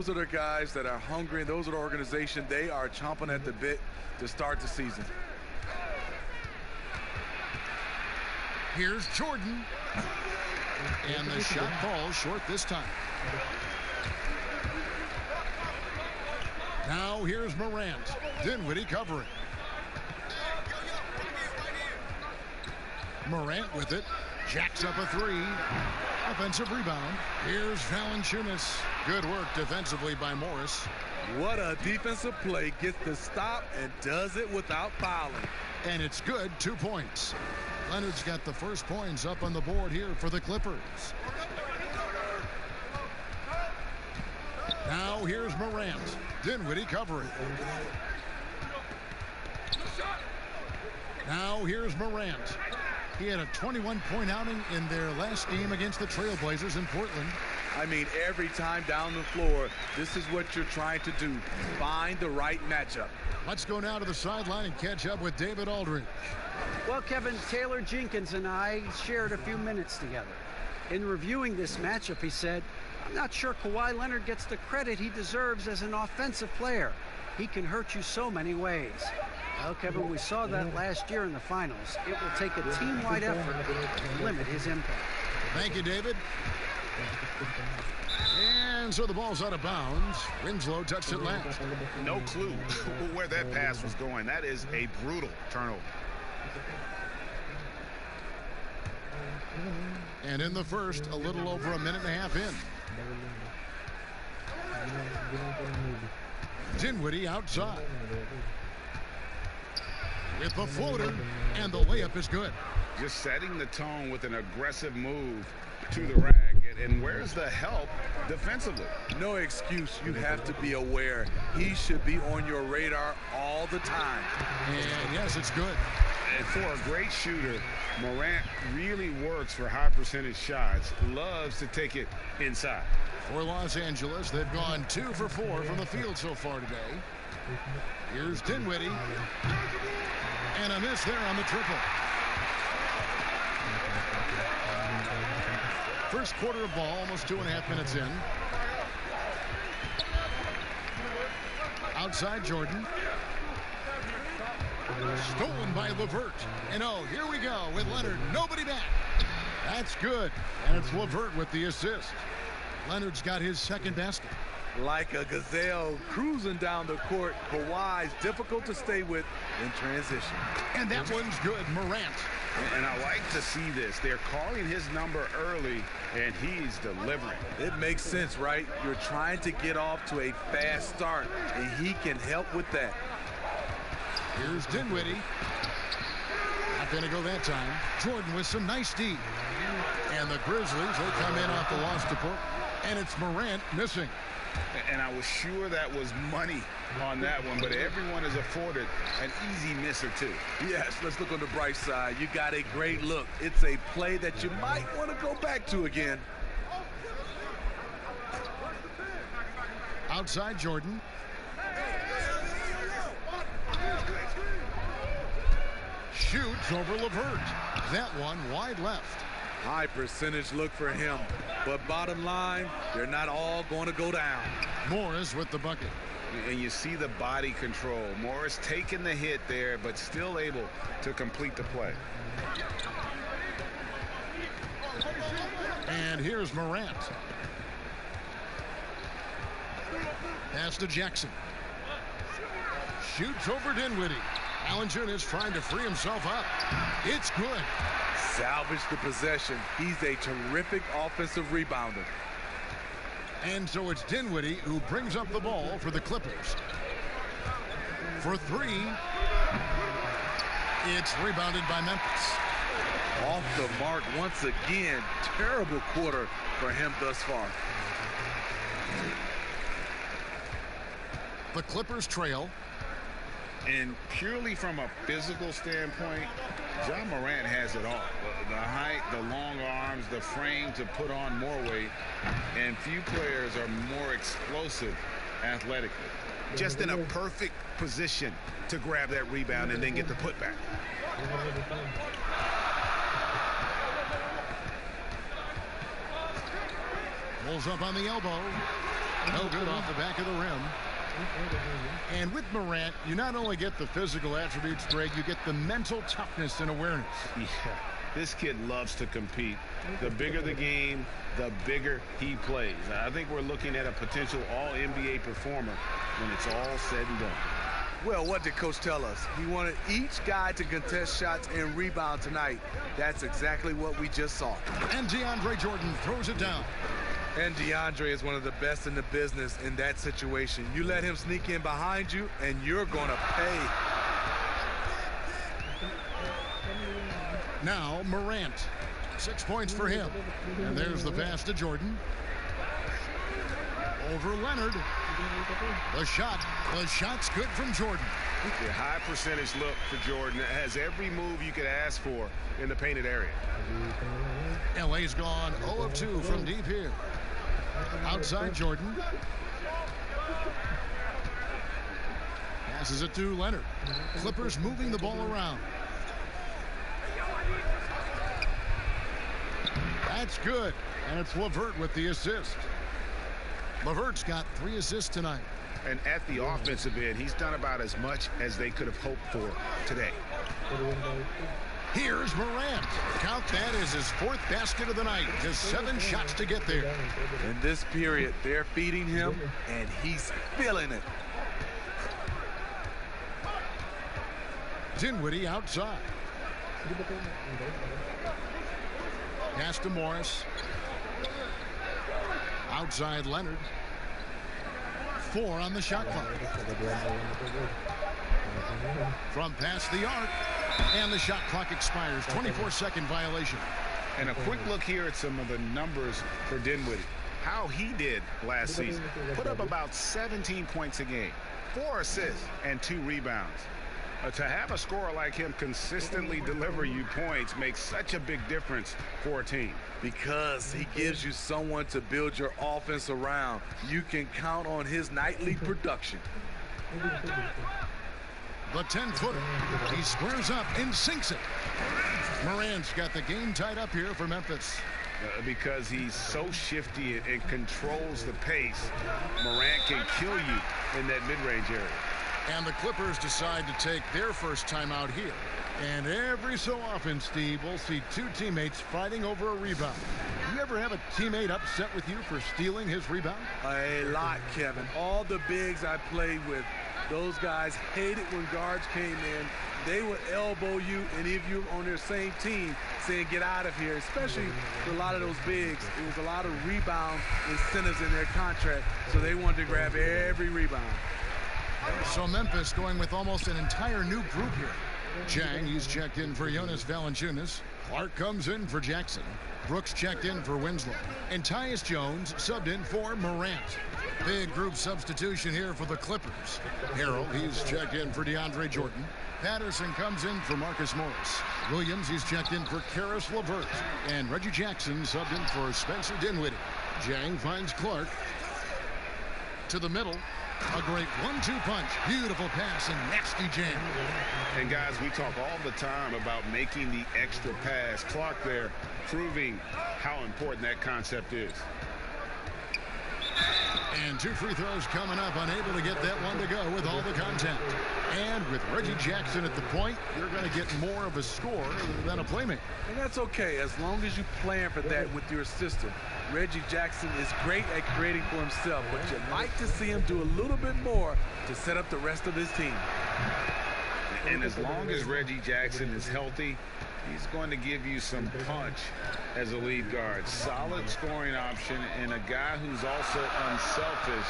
Those are the guys that are hungry, and those are the organization. They are chomping at the bit to start the season. Here's Jordan. And the shot falls short this time. Now here's Morant. Dinwiddie covering. Morant with it. Jacks up a three. Offensive rebound. Here's Valanciunas. Good work defensively by Morris. What a defensive play. Gets the stop and does it without fouling. And it's good. 2 points. Leonard's got the first points up on the board here for the Clippers. Now here's Morant. Dinwiddie covering. Now here's Morant. He had a 21-point outing in their last game against the Trailblazers in Portland. I mean, every time down the floor, this is what you're trying to do. Find the right matchup. Let's go now to the sideline and catch up with David Aldridge. Well, Kevin, Taylor Jenkins and I shared a few minutes together. In reviewing this matchup, he said, I'm not sure Kawhi Leonard gets the credit he deserves as an offensive player. He can hurt you so many ways. Well, Kevin, we saw that last year in the finals. It will take a team-wide effort to limit his impact. Thank you, David. And so the ball's out of bounds. Winslow touched it last. No clue where that pass was going. That is a brutal turnover. And in the first, a little over a minute and a half in. Dinwiddie outside. With the floater, and the layup is good. Just setting the tone with an aggressive move to the rack. And where's the help defensively? No excuse. You have to be aware. He should be on your radar all the time. And yes, it's good. And for a great shooter, Morant really works for high percentage shots. Loves to take it inside. For Los Angeles, they've gone 2 for 4 from the field so far today. Here's Dinwiddie. And a miss there on the triple. First quarter of ball, almost 2.5 minutes in. Outside Jordan. Stolen by LeVert. And oh, here we go with Leonard. Nobody back. That's good. And it's LeVert with the assist. Leonard's got his second basket. Like a gazelle cruising down the court, Kawhi's difficult to stay with in transition. And that one's good. Morant. And I like to see this. They're calling his number early, and he's delivering. It makes sense, right? You're trying to get off to a fast start, and he can help with that. Here's Dinwiddie. Not going to go that time. Jordan with some nice D. And the Grizzlies, they come in off the loss to Portland. And it's Morant missing. And I was sure that was money on that one, but everyone is afforded an easy miss or two. Yes, let's look on the bright side. You got a great look. It's a play that you might want to go back to again. Outside Jordan. Shoots over LeVert. That one wide left. High percentage look for him. But bottom line, they're not all going to go down. Morris with the bucket. And you see the body control. Morris taking the hit there, but still able to complete the play. And here's Morant. Pass to Jackson. Shoots over Dinwiddie. Valanciunas trying to free himself up. It's good. Salvage the possession. He's a terrific offensive rebounder. And so it's Dinwiddie who brings up the ball for the Clippers. For three. It's rebounded by Memphis. Off the mark once again. Terrible quarter for him thus far. The Clippers trail. And purely from a physical standpoint, John Morant has it all. The height, the long arms, the frame to put on more weight. And few players are more explosive athletically. Just in a perfect position to grab that rebound and then get the putback. Pulls up on the elbow. No good off the back of the rim. And with Morant, you not only get the physical attributes, Greg, you get the mental toughness and awareness. Yeah, this kid loves to compete. The bigger the game, the bigger he plays. I think we're looking at a potential all-NBA performer when it's all said and done. Well, what did Coach tell us? He wanted each guy to contest shots and rebound tonight. That's exactly what we just saw. And DeAndre Jordan throws it down. And DeAndre is one of the best in the business in that situation. You let him sneak in behind you, and you're going to pay. Now Morant. 6 points for him. And there's the pass to Jordan. Over Leonard. The shot's good from Jordan. A high percentage look for Jordan. It has every move you could ask for in the painted area. LA's gone 0 of 2 from deep here. Outside Jordan. Passes it to Leonard. Clippers moving the ball around. That's good. And it's LeVert with the assist. LeVert's got 3 assists tonight. And at the offensive end, he's done about as much as they could have hoped for today. Here's Morant. Count that as his 4th basket of the night. Just 7 shots to get there. In this period, they're feeding him, and he's feeling it. Dinwiddie outside. Pass to Morris. Outside Leonard. 4 on the shot clock. From past the arc. And the shot clock expires. 24-second violation. And a quick look here at some of the numbers for Dinwiddie. How he did last season. Put up about 17 points a game. 4 assists and 2 rebounds. To have a scorer like him consistently deliver you points makes such a big difference for a team. Because he gives you someone to build your offense around. You can count on his nightly production. The 10-footer. He squares up and sinks it. Morant's got the game tied up here for Memphis. Because he's so shifty and controls the pace, Morant can kill you in that mid-range area. And the Clippers decide to take their first timeout here. And every so often, Steve, we'll see 2 teammates fighting over a rebound. You ever have a teammate upset with you for stealing his rebound? A lot, Kevin. All the bigs I played with, those guys hated when guards came in. They would elbow you, and if you're on their same team, saying get out of here, especially for a lot of those bigs. It was a lot of rebound incentives in their contract, so they wanted to grab every rebound. So Memphis going with almost an entire new group here. Chang, he's checked in for Jonas Valanciunas. Clark comes in for Jackson. Brooks checked in for Winslow. And Tyus Jones subbed in for Morant. Big group substitution here for the Clippers. Harrell, he's checked in for DeAndre Jordan. Patterson comes in for Marcus Morris. Williams, he's checked in for Karis LeVert. And Reggie Jackson subbed in for Spencer Dinwiddie. Jang finds Clark. To the middle. A great 1-2 punch. Beautiful pass and nasty jam. And guys, we talk all the time about making the extra pass. Clark there proving how important that concept is. And 2 free throws coming up. Unable to get that one to go with all the contact. And with Reggie Jackson at the point, you're going to get more of a score than a playmaker. And that's okay as long as you plan for that with your system. Reggie Jackson is great at creating for himself, but you'd like to see him do a little bit more to set up the rest of his team. And as long as Reggie Jackson is healthy, he's going to give you some punch as a lead guard. Solid scoring option and a guy who's also unselfish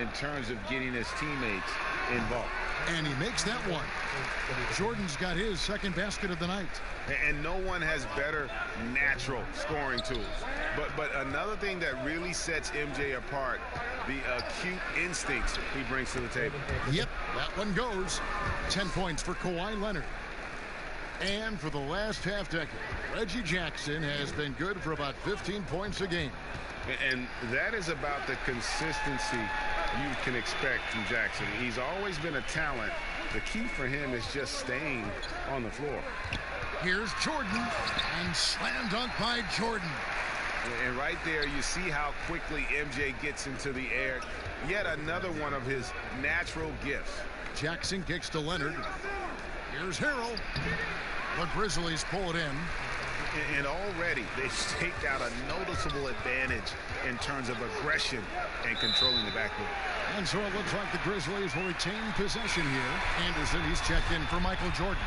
in terms of getting his teammates involved. And he makes that one. Jordan's got his 2nd basket of the night. And no one has better natural scoring tools. But another thing that really sets MJ apart, the acute instincts he brings to the table. Yep, that one goes. 10 points for Kawhi Leonard. And for the last half decade, Reggie Jackson has been good for about 15 points a game. And that is about the consistency you can expect from Jackson. He's always been a talent. The key for him is just staying on the floor. Here's Jordan, and slam dunk by Jordan. And right there, you see how quickly MJ gets into the air. Yet another one of his natural gifts. Jackson kicks to Leonard. Here's Harrell. The Grizzlies pull it in. And already they've staked out a noticeable advantage in terms of aggression and controlling the backcourt. And so it looks like the Grizzlies will retain possession here. Anderson, he's checked in for Michael Jordan.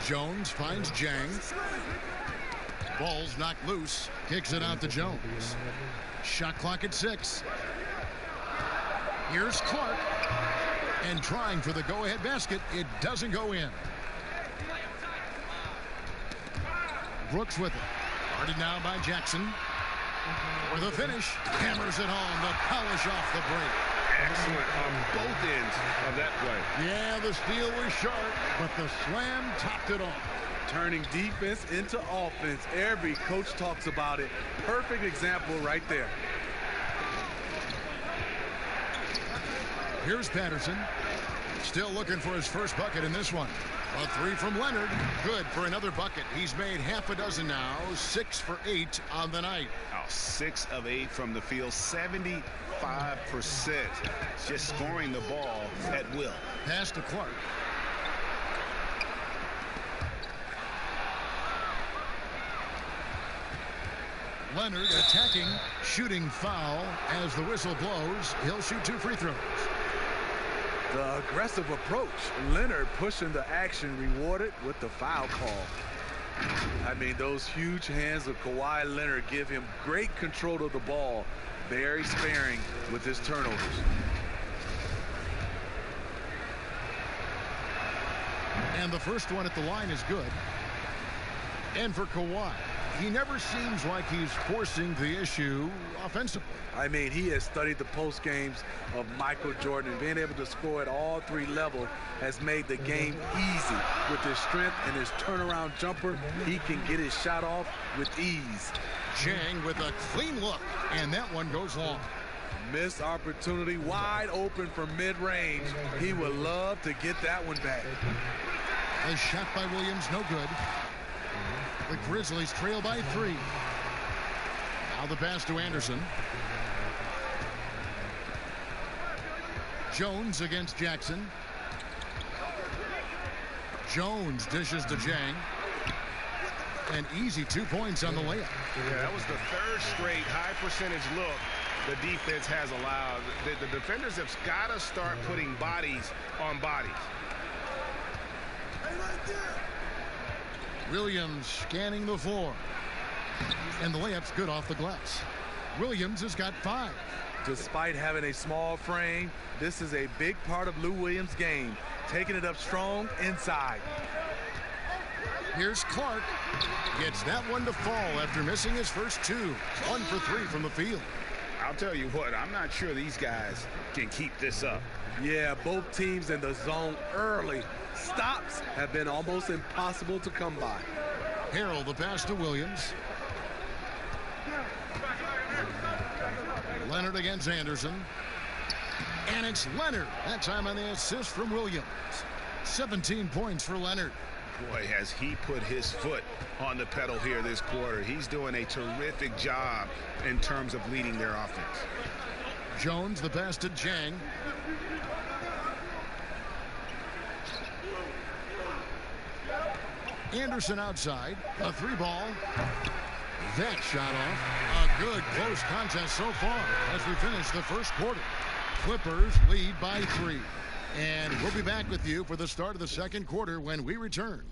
Jones finds Jang. Ball's knocked loose. Kicks it out to Jones. Shot clock at 6. Here's Clark. And trying for the go-ahead basket. It doesn't go in. Brooks with it. Guarded now by Jackson. For the finish. Hammers it home. The polish off the break. Excellent on both ends of that play. Yeah, the steal was sharp, but the slam topped it off. Turning defense into offense. Every coach talks about it. Perfect example right there. Here's Patterson. Still looking for his first bucket in this one. A 3 from Leonard. Good for another bucket. He's made half a dozen now. 6 for 8 on the night. 6 of 8 from the field. 75%. Just scoring the ball at will. Pass to Clark. Leonard attacking, shooting foul. As the whistle blows, he'll shoot 2 free throws. The aggressive approach. Leonard pushing the action, rewarded with the foul call. I mean, those huge hands of Kawhi Leonard give him great control of the ball. Very sparing with his turnovers. And the first one at the line is good. And for Kawhi, he never seems like he's forcing the issue offensively. I mean, he has studied the post games of Michael Jordan, and being able to score at all 3 levels has made the game easy. With his strength and his turnaround jumper, he can get his shot off with ease. Jang with a clean look, and that one goes long. Missed opportunity, wide open from mid-range. He would love to get that one back. A shot by Williams, no good. The Grizzlies trail by 3. Now the pass to Anderson. Jones against Jackson. Jones dishes to Jang. An easy 2 points on the layup. Yeah, that was the 3rd straight high percentage look the defense has allowed. The defenders have got to start putting bodies on bodies. Williams scanning the floor. And the layup's good off the glass. Williams has got 5. Despite having a small frame, this is a big part of Lou Williams' game. Taking it up strong inside. Here's Clark. Gets that one to fall after missing his first 2. 1 for 3 from the field. I'll tell you what, I'm not sure these guys can keep this up. Yeah, both teams in the zone early. Stops have been almost impossible to come by. Harrell the pass to Williams. Leonard against Anderson. And it's Leonard. That time on the assist from Williams. 17 points for Leonard. Boy, has he put his foot on the pedal here this quarter. He's doing a terrific job in terms of leading their offense. Jones the pass to Jang. Anderson outside. A 3 ball. That shot off. A good close contest so far as we finish the first quarter. Clippers lead by 3. And we'll be back with you for the start of the second quarter when we return.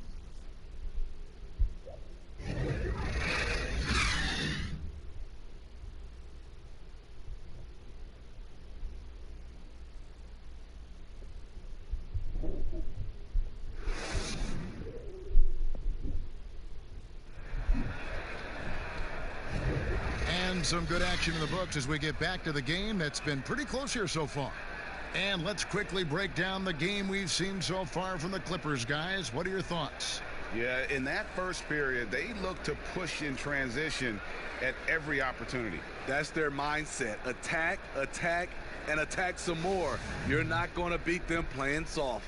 And some good action in the books as we get back to the game that's been pretty close here so far. And let's quickly break down the game we've seen so far from the Clippers, guys. What are your thoughts? Yeah, in that first period, they looked to push in transition at every opportunity. That's their mindset. Attack, attack, and attack some more. You're not going to beat them playing soft.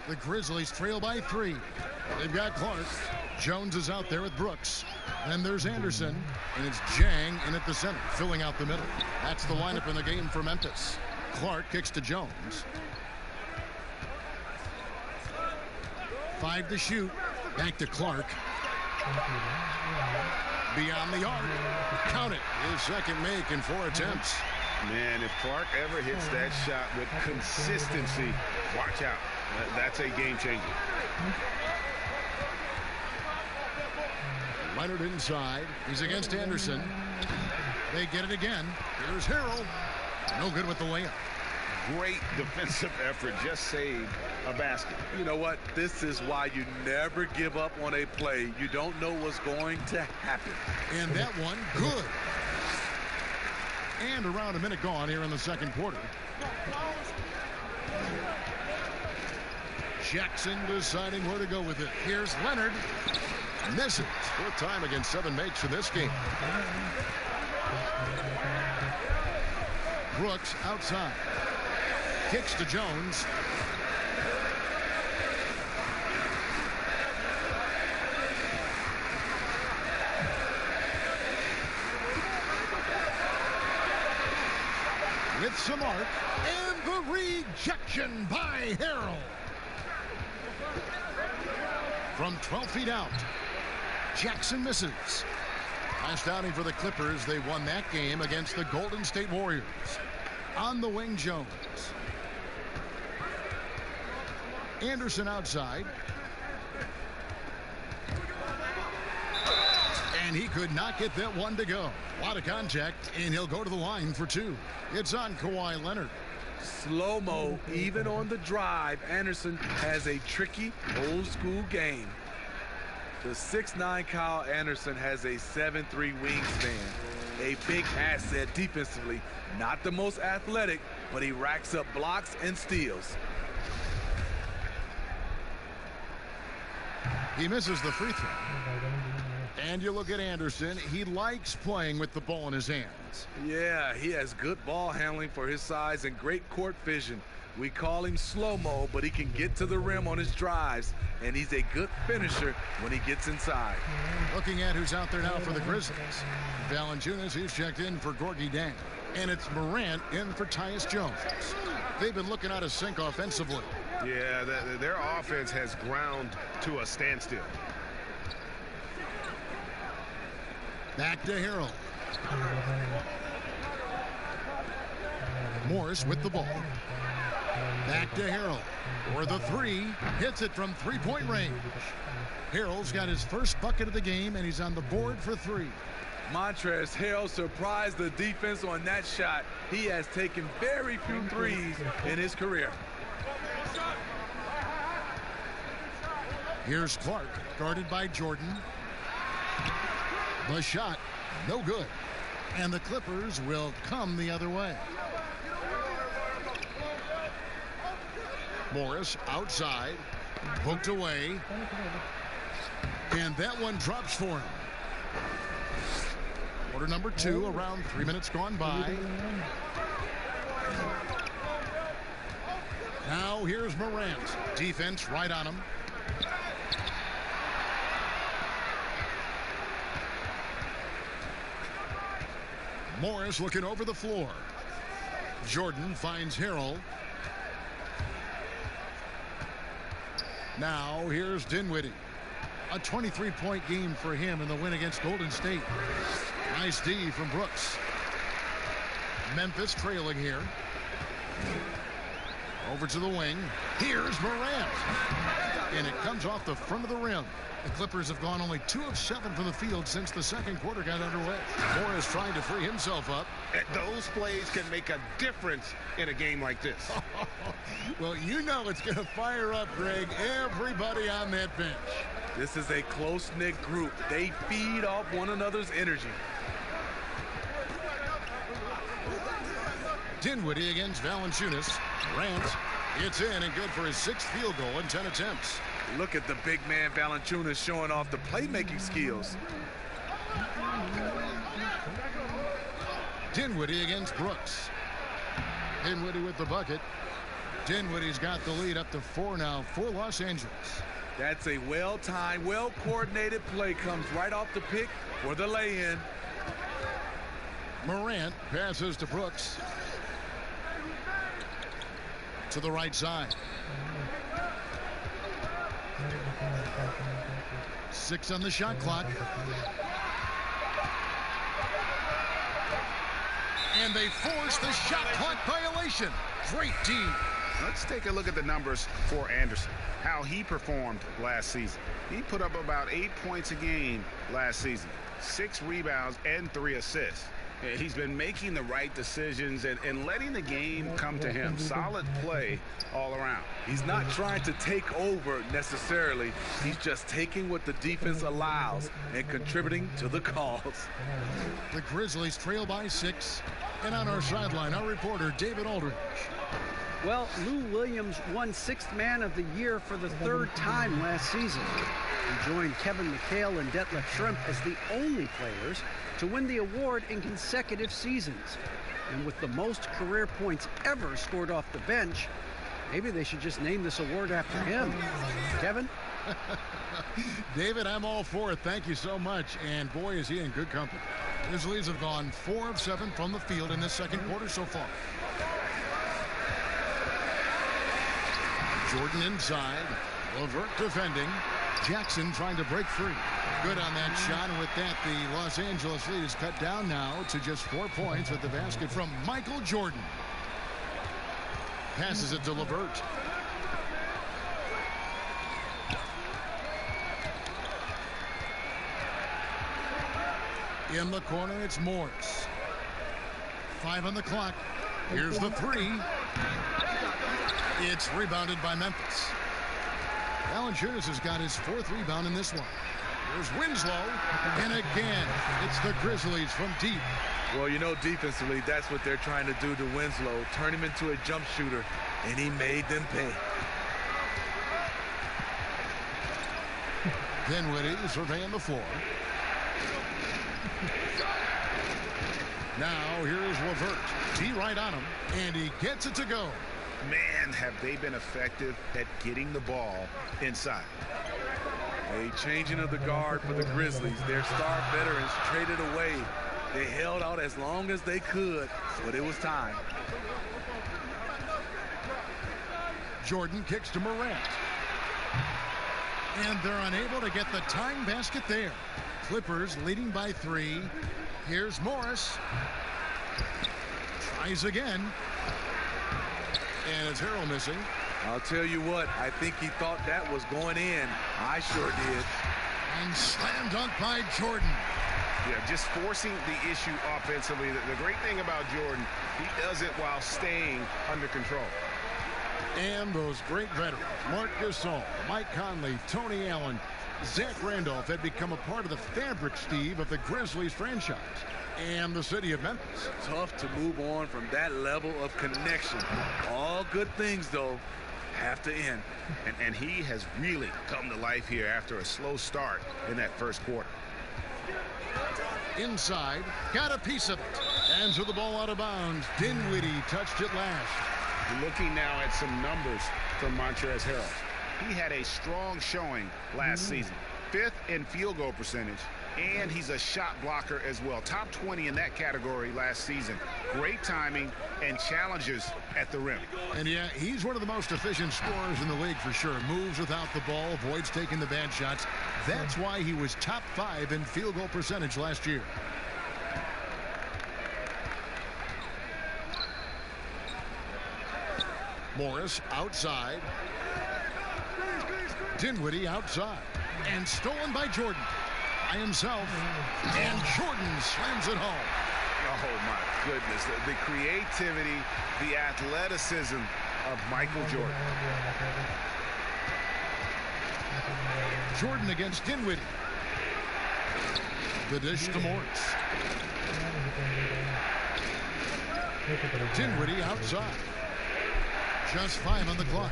The Grizzlies trail by 3. They've got Clark. Jones is out there with Brooks. Then there's Anderson, and it's Jang in at the center, filling out the middle. That's the lineup in the game for Memphis. Clark kicks to Jones. 5 to shoot. Back to Clark. Beyond the arc. Count it. His second make in 4 attempts. Man, if Clark ever hits that shot with consistency, watch out. That's a game changer. Leonard inside. He's against Anderson. They get it again. Here's Harrell. No good with the layup. Great defensive effort. Just saved a basket. You know what? This is why you never give up on a play. You don't know what's going to happen. And that one, good. And around a minute gone here in the second quarter. Jackson deciding where to go with it. Here's Leonard. Misses. 4th time against 7 makes in this game. Brooks outside. Kicks to Jones. With some arc. And the rejection by Harrell. From 12 feet out. Jackson misses. Last outing for the Clippers, they won that game against the Golden State Warriors. On the wing, Jones. Anderson outside. And he could not get that one to go. A lot of contact, and he'll go to the line for 2. It's on Kawhi Leonard. Slow-mo, even on the drive, Anderson has a tricky, old-school game. The 6'9" Kyle Anderson has a 7'3" wingspan. A big asset defensively. Not the most athletic, but he racks up blocks and steals. He misses the free throw. And you look at Anderson. He likes playing with the ball in his hands. Yeah, he has good ball handling for his size and great court vision. We call him slow-mo, but he can get to the rim on his drives, and he's a good finisher when he gets inside. Looking at who's out there now for the Grizzlies. Valanciunas, he's checked in for Gorgie Dang. And it's Morant in for Tyus Jones. They've been looking out of sync offensively. Yeah, their offense has ground to a standstill. Back to Harrell. Morris with the ball. Back to Harrell. For the 3. Hits it from 3-point range. Harrell's got his first bucket of the game, and he's on the board for 3. Montrezl Harrell surprised the defense on that shot. He has taken very few threes in his career. Here's Clark, guarded by Jordan. The shot, no good. And the Clippers will come the other way. Morris outside, hooked away. And that one drops for him. Quarter number 2, around 3 minutes gone by. Now here's Morant. Defense right on him. Morris looking over the floor. Jordan finds Harrell. Now here's Dinwiddie. A 23-point game for him in the win against Golden State. Nice D from Brooks. Memphis trailing here. Over to the wing. Here's Morant. And it comes off the front of the rim. The Clippers have gone only 2 of 7 from the field since the second quarter got underway. Morris trying to free himself up. Those plays can make a difference in a game like this. Well, you know it's going to fire up, Greg, everybody on that bench. This is a close-knit group. They feed off one another's energy. Dinwiddie against Valanciunas. Grant, it's in and good for his 6th field goal in 10 attempts. Look at the big man Valanciunas showing off the playmaking skills. Dinwiddie against Brooks. Dinwiddie with the bucket. Dinwiddie's got the lead up to 4 now for Los Angeles. That's a well-timed, well-coordinated play. Comes right off the pick for the lay-in. Morant passes to Brooks. To the right side. 6 on the shot clock. And they force the shot clock violation. Great D. Let's take a look at the numbers for Anderson, how he performed last season. He put up about 8 points a game last season, 6 rebounds and 3 assists. He's been making the right decisions and letting the game come to him. Solid play all around. He's not trying to take over necessarily. He's just taking what the defense allows and contributing to the cause. The Grizzlies trail by 6. And on our sideline, our reporter, David Aldridge. Well, Lou Williams won 6th Man of the Year for the 3rd time last season. He joined Kevin McHale and Detlef Schrempf as the only players to win the award in consecutive seasons. And with the most career points ever scored off the bench, maybe they should just name this award after him. Kevin? David, I'm all for it. Thank you so much. And boy, is he in good company. Grizzlies have gone 4 of 7 from the field in this second quarter so far. Jordan inside. LeVert defending. Jackson trying to break free. Good on that shot. And with that, the Los Angeles lead is cut down now to just 4 points with the basket from Michael Jordan. Passes it to LeVert. In the corner, it's Morris. 5 on the clock. Here's the 3. It's rebounded by Memphis. Valanciunas has got his 4th rebound in this one. There's Winslow. And again, it's the Grizzlies from deep. Well, you know, defensively, that's what they're trying to do to Winslow. Turn him into a jump shooter, and he made them pay. Dinwiddie surveying the floor. Now here's LeVert. He right on him, and he gets it to go. Man, have they been effective at getting the ball inside. A changing of the guard for the Grizzlies. Their star veterans traded away. They held out as long as they could, but it was time. Jordan kicks to Morant. And they're unable to get the tying basket there. Clippers leading by 3. Here's Morris. Tries again. And it's Harrell missing. I'll tell you what, I think he thought that was going in. I sure did. And slam dunk by Jordan. Yeah, just forcing the issue offensively. The great thing about Jordan, he does it while staying under control. And those great veterans, Marc Gasol, Mike Conley, Tony Allen, Zach Randolph had become a part of the fabric, Steve, of the Grizzlies franchise and the city of Memphis. Tough to move on from that level of connection. All good things, though, have to end. And he has really come to life here after a slow start in that first quarter. Inside, got a piece of it. And to the ball out of bounds. Dinwiddie touched it last. Looking now at some numbers from Montrezl Harrell. He had a strong showing last season. 5th in field goal percentage, and he's a shot blocker as well. Top 20 in that category last season. Great timing and challenges at the rim. And yeah, he's one of the most efficient scorers in the league for sure. Moves without the ball, avoids taking the bad shots. That's why he was top 5 in field goal percentage last year. Morris outside. Dinwiddie outside. And stolen by Jordan. By himself. And Jordan slams it home. Oh, my goodness. The creativity, the athleticism of Michael Jordan. Jordan against Dinwiddie. The dish to Morris. Dinwiddie outside. Just 5 on the clock.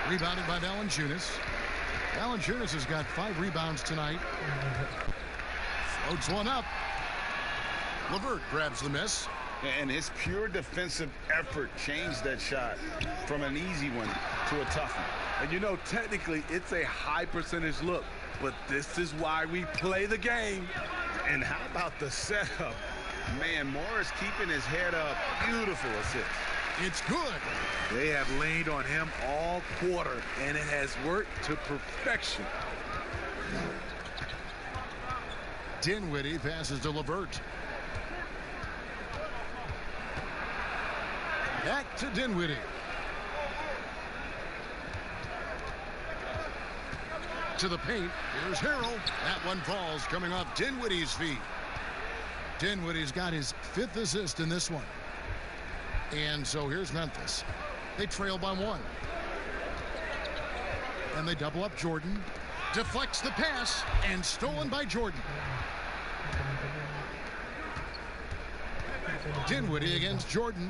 Rebounded by Valanciunas. Valanciunas has got 5 rebounds tonight. Floats one up. LeVert grabs the miss. And his pure defensive effort changed that shot from an easy one to a tough one. And you know, technically, it's a high percentage look, but this is why we play the game. And how about the setup? Man, Morris keeping his head up. Beautiful assist. It's good. They have leaned on him all quarter, and it has worked to perfection. Dinwiddie passes to LeVert. Back to Dinwiddie. To the paint. Here's Harrell. That one falls coming off Dinwiddie's feet. Dinwiddie's got his 5th assist in this one. And so here's Memphis. They trail by 1. And they double up Jordan. Deflects the pass and stolen by Jordan. Dinwiddie against Jordan.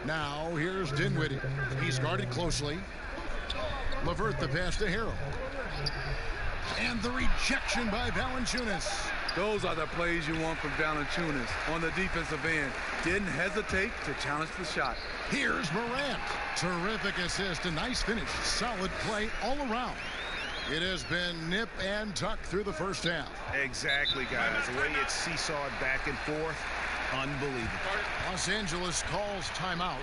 Now here's Dinwiddie. He's guarded closely. LeVert the pass to Harrell. And the rejection by Valanciunas. Those are the plays you want from Valanciunas on the defensive end. Didn't hesitate to challenge the shot. Here's Morant. Terrific assist. A nice finish. Solid play all around. It has been nip and tuck through the first half. Exactly, guys. The way it's seesawed back and forth, unbelievable. Los Angeles calls timeout.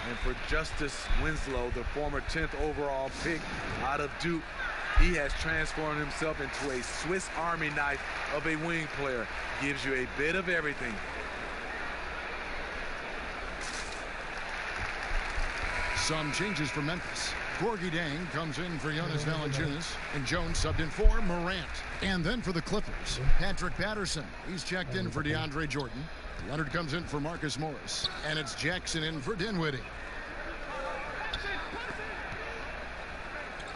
And for Justice Winslow, the former 10th overall pick out of Duke, he has transformed himself into a Swiss Army knife of a wing player. Gives you a bit of everything. Some changes for Memphis. Gorgie Dang comes in for Jonas Valanciunas, and Jones subbed in for Morant. And then for the Clippers, Patrick Patterson. He's checked in for DeAndre Jordan. Leonard comes in for Marcus Morris, and it's Jackson in for Dinwiddie.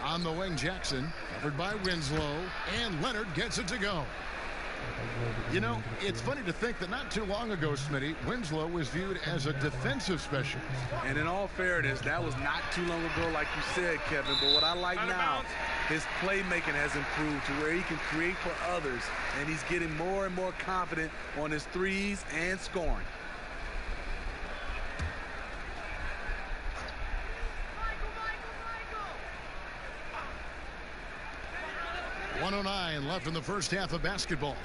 On the wing, Jackson, covered by Winslow, and Leonard gets it to go. You know, it's funny to think that not too long ago, Smitty, Winslow was viewed as a defensive specialist. And in all fairness, that was not too long ago, like you said, Kevin. But what I like now, his playmaking has improved to where he can create for others, and he's getting more and more confident on his threes and scoring. .109 left in the first half of basketball.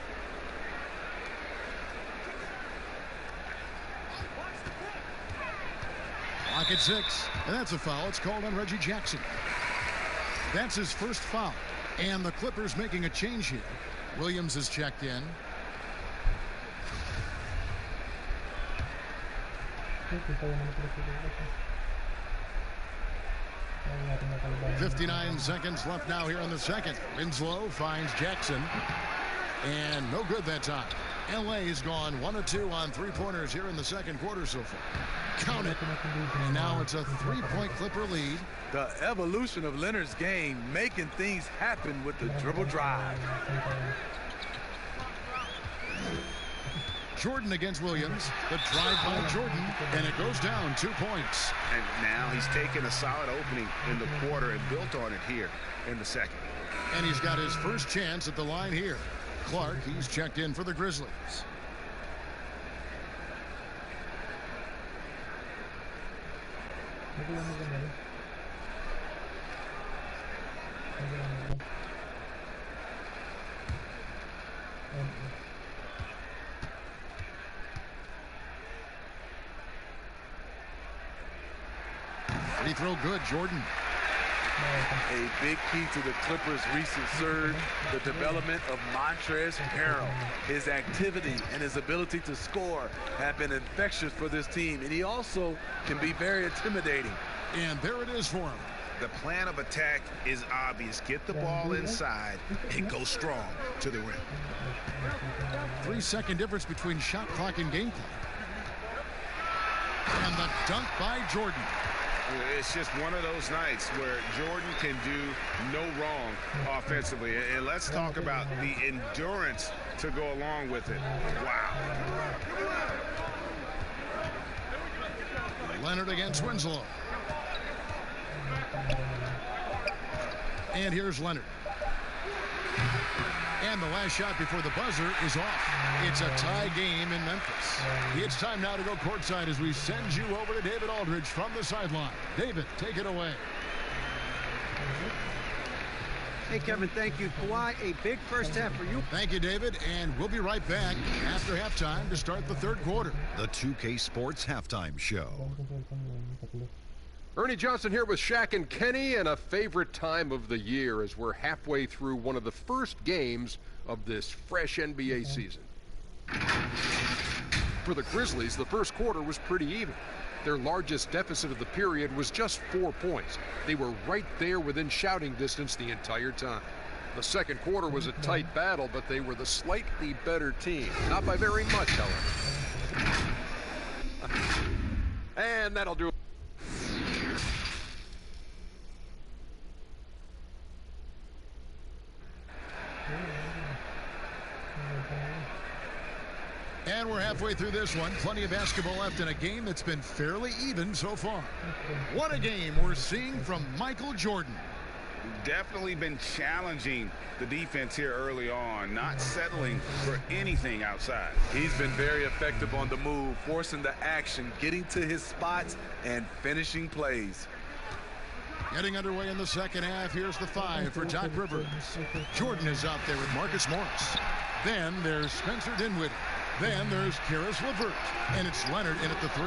Clock at 6, and that's a foul. It's called on Reggie Jackson. That's his first foul, and the Clippers making a change here. Williams is checked in. 59 seconds left now here in the second. Winslow finds Jackson. And no good that time. LA's gone 1 of 2 on three-pointers here in the second quarter so far. Count it. And now it's a 3-point Clipper lead. The evolution of Leonard's game, making things happen with the dribble drive. Jordan against Williams. The drive by Jordan, and it goes down 2 points. And now he's taken a solid opening in the quarter and built on it here in the second. And he's got his first chance at the line here. Clark, he's checked in for the Grizzlies. Free throw good, Jordan. A big key to the Clippers' recent surge, the development of Montrezl Harrell. His activity and his ability to score have been infectious for this team, and he also can be very intimidating. And there it is for him. The plan of attack is obvious. Get the ball inside and go strong to the rim. 3-second difference between shot clock and game clock. And the dunk by Jordan. It's just one of those nights where Jordan can do no wrong offensively. And let's talk about the endurance to go along with it. Wow. Leonard against Winslow. And here's Leonard. And the last shot before the buzzer is off. It's a tie game in Memphis. It's time now to go courtside as we send you over to David Aldridge from the sideline. David, take it away. Hey, Kevin, thank you. Kawhi, a big first half for you. Thank you, David, and we'll be right back after halftime to start the third quarter. The 2K Sports Halftime Show. Ernie Johnson here with Shaq and Kenny, and a favorite time of the year as we're halfway through one of the first games of this fresh NBA season. For the Grizzlies, the first quarter was pretty even. Their largest deficit of the period was just 4 points. They were right there within shouting distance the entire time. The second quarter was a tight battle, but they were the slightly better team. Not by very much, however. And that'll do it. And we're halfway through this one. Plenty of basketball left in a game that's been fairly even so far. What a game we're seeing from Michael Jordan. Definitely been challenging the defense here early on, not settling for anything outside. He's been very effective on the move, forcing the action, getting to his spots, and finishing plays. Getting underway in the second half. Here's the 5 for Doc Rivers. Jordan is out there with Marcus Morris. Then there's Spencer Dinwiddie. Then there's Karis LeVert. And it's Leonard in at the 3.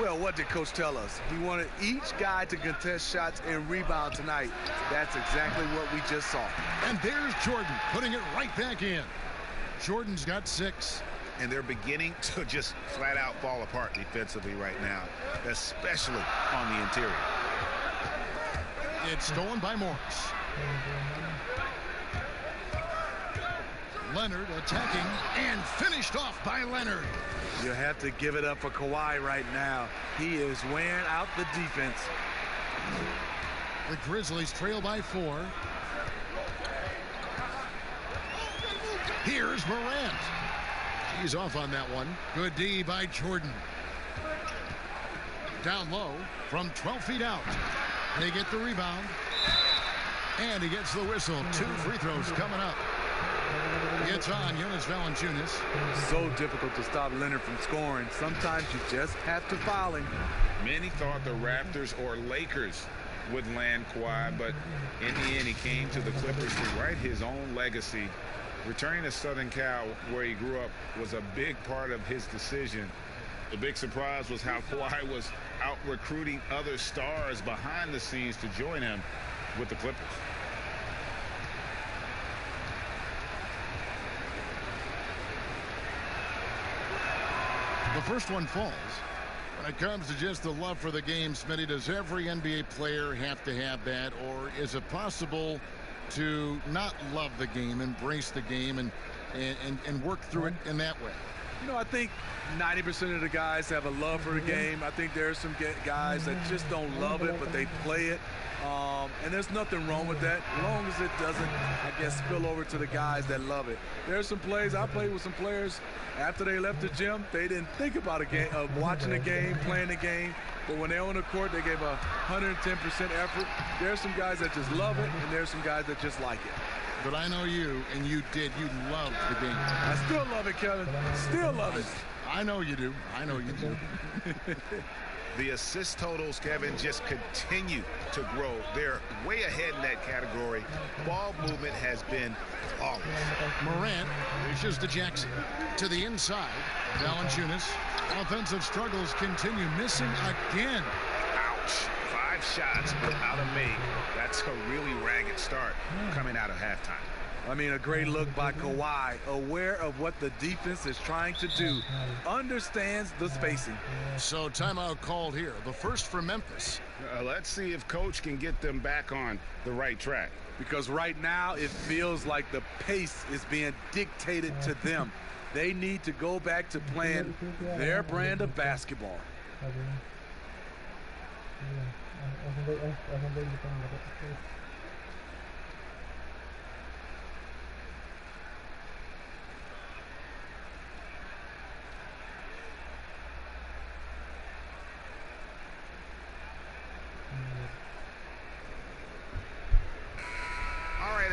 Well, what did Coach tell us? He wanted each guy to contest shots and rebound tonight. That's exactly what we just saw. And there's Jordan putting it right back in. Jordan's got 6. And they're beginning to just flat out fall apart defensively right now, especially on the interior. It's stolen by Morris. Leonard attacking and finished off by Leonard. You have to give it up for Kawhi right now. He is wearing out the defense. The Grizzlies trail by 4. Here's Morant. He's off on that one. Good D by Jordan. Down low from 12 feet out. They get the rebound. And he gets the whistle. 2 free throws coming up. It's on Jonas Valanciunas. So difficult to stop Leonard from scoring. Sometimes you just have to foul him. Many thought the Raptors or Lakers would land Kawhi, but in the end he came to the Clippers to write his own legacy. Returning to Southern Cal, where he grew up, was a big part of his decision. The big surprise was how Kawhi was out recruiting other stars behind the scenes to join him with the Clippers. The first one falls. When it comes to just the love for the game, Smitty, does every NBA player have to have that, or is it possible to not love the game, embrace the game, and work through it in that way? You know, I think 90% of the guys have a love for the game. I think there are some guys that just don't love it, but they play it. And there's nothing wrong with that, as long as it doesn't, I guess, spill over to the guys that love it. There's some plays, I played with some players after they left the gym, they didn't think about a game, watching the game, playing the game, but when they're on the court, they gave 110% effort. There's some guys that just love it, and there's some guys that just like it. But I know you, and you did. You loved the game. I still love it, Kevin. Still love it. I know you do. I know you do. The assist totals, Kevin, just continue to grow. They're way ahead in that category. Ball movement has been flawless. Morant reaches to Jackson. To the inside. Valanciunas. Offensive struggles continue. Missing again. Ouch. 5 shots without a make. That's a really ragged start coming out of halftime. I mean, a great look by Kawhi, aware of what the defense is trying to do, understands the spacing. So timeout called here, the first for Memphis. Let's see if Coach can get them back on the right track. Because right now it feels like the pace is being dictated to them. They need to go back to playing their brand of basketball.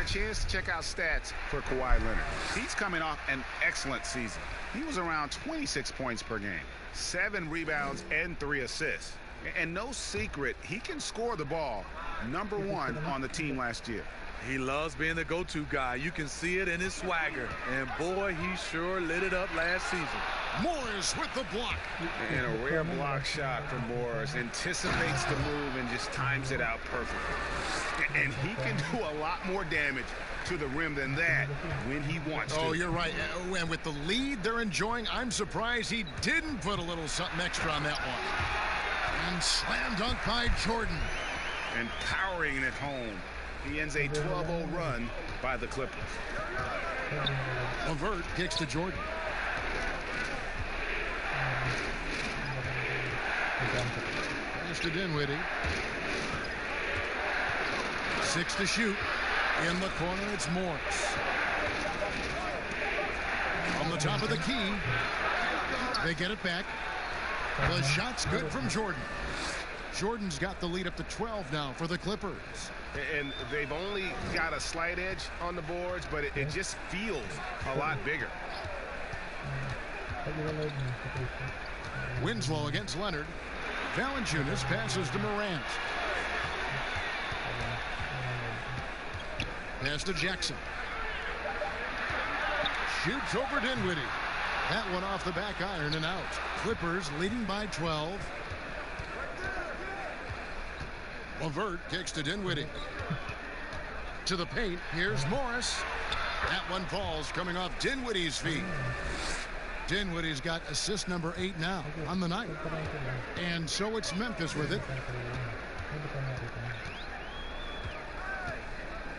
chance to check out stats for Kawhi Leonard. He's coming off an excellent season. He was around 26 points per game, 7 rebounds, and 3 assists. And no secret, he can score the ball. #1 on the team last year. He loves being the go-to guy. You can see it in his swagger. And boy, he sure lit it up last season. Morris with the block. And a rare block shot from Morris. Anticipates the move and just times it out perfectly. And he can do a lot more damage to the rim than that when he wants to. Oh, you're right. And with the lead they're enjoying, I'm surprised he didn't put a little something extra on that one. And slam dunk by Jordan. And powering it home. He ends a 12-0 run by the Clippers. LeVert kicks to Jordan. Pass to Dinwiddie. 6 to shoot. In the corner, it's Morris. On the top of the key. They get it back. The shot's good from Jordan. Jordan's got the lead up to 12 now for the Clippers. And they've only got a slight edge on the boards, but it just feels a lot bigger. Winslow against Leonard. Valanciunas passes to Morant. Pass to Jackson. Shoots over Dinwiddie. That one off the back iron and out. Clippers leading by 12. LeVert kicks to Dinwiddie. To the paint. Here's Morris. That one falls coming off Dinwiddie's feet. Dinwiddie's got assist number 8 now on the night. And so it's Memphis with it.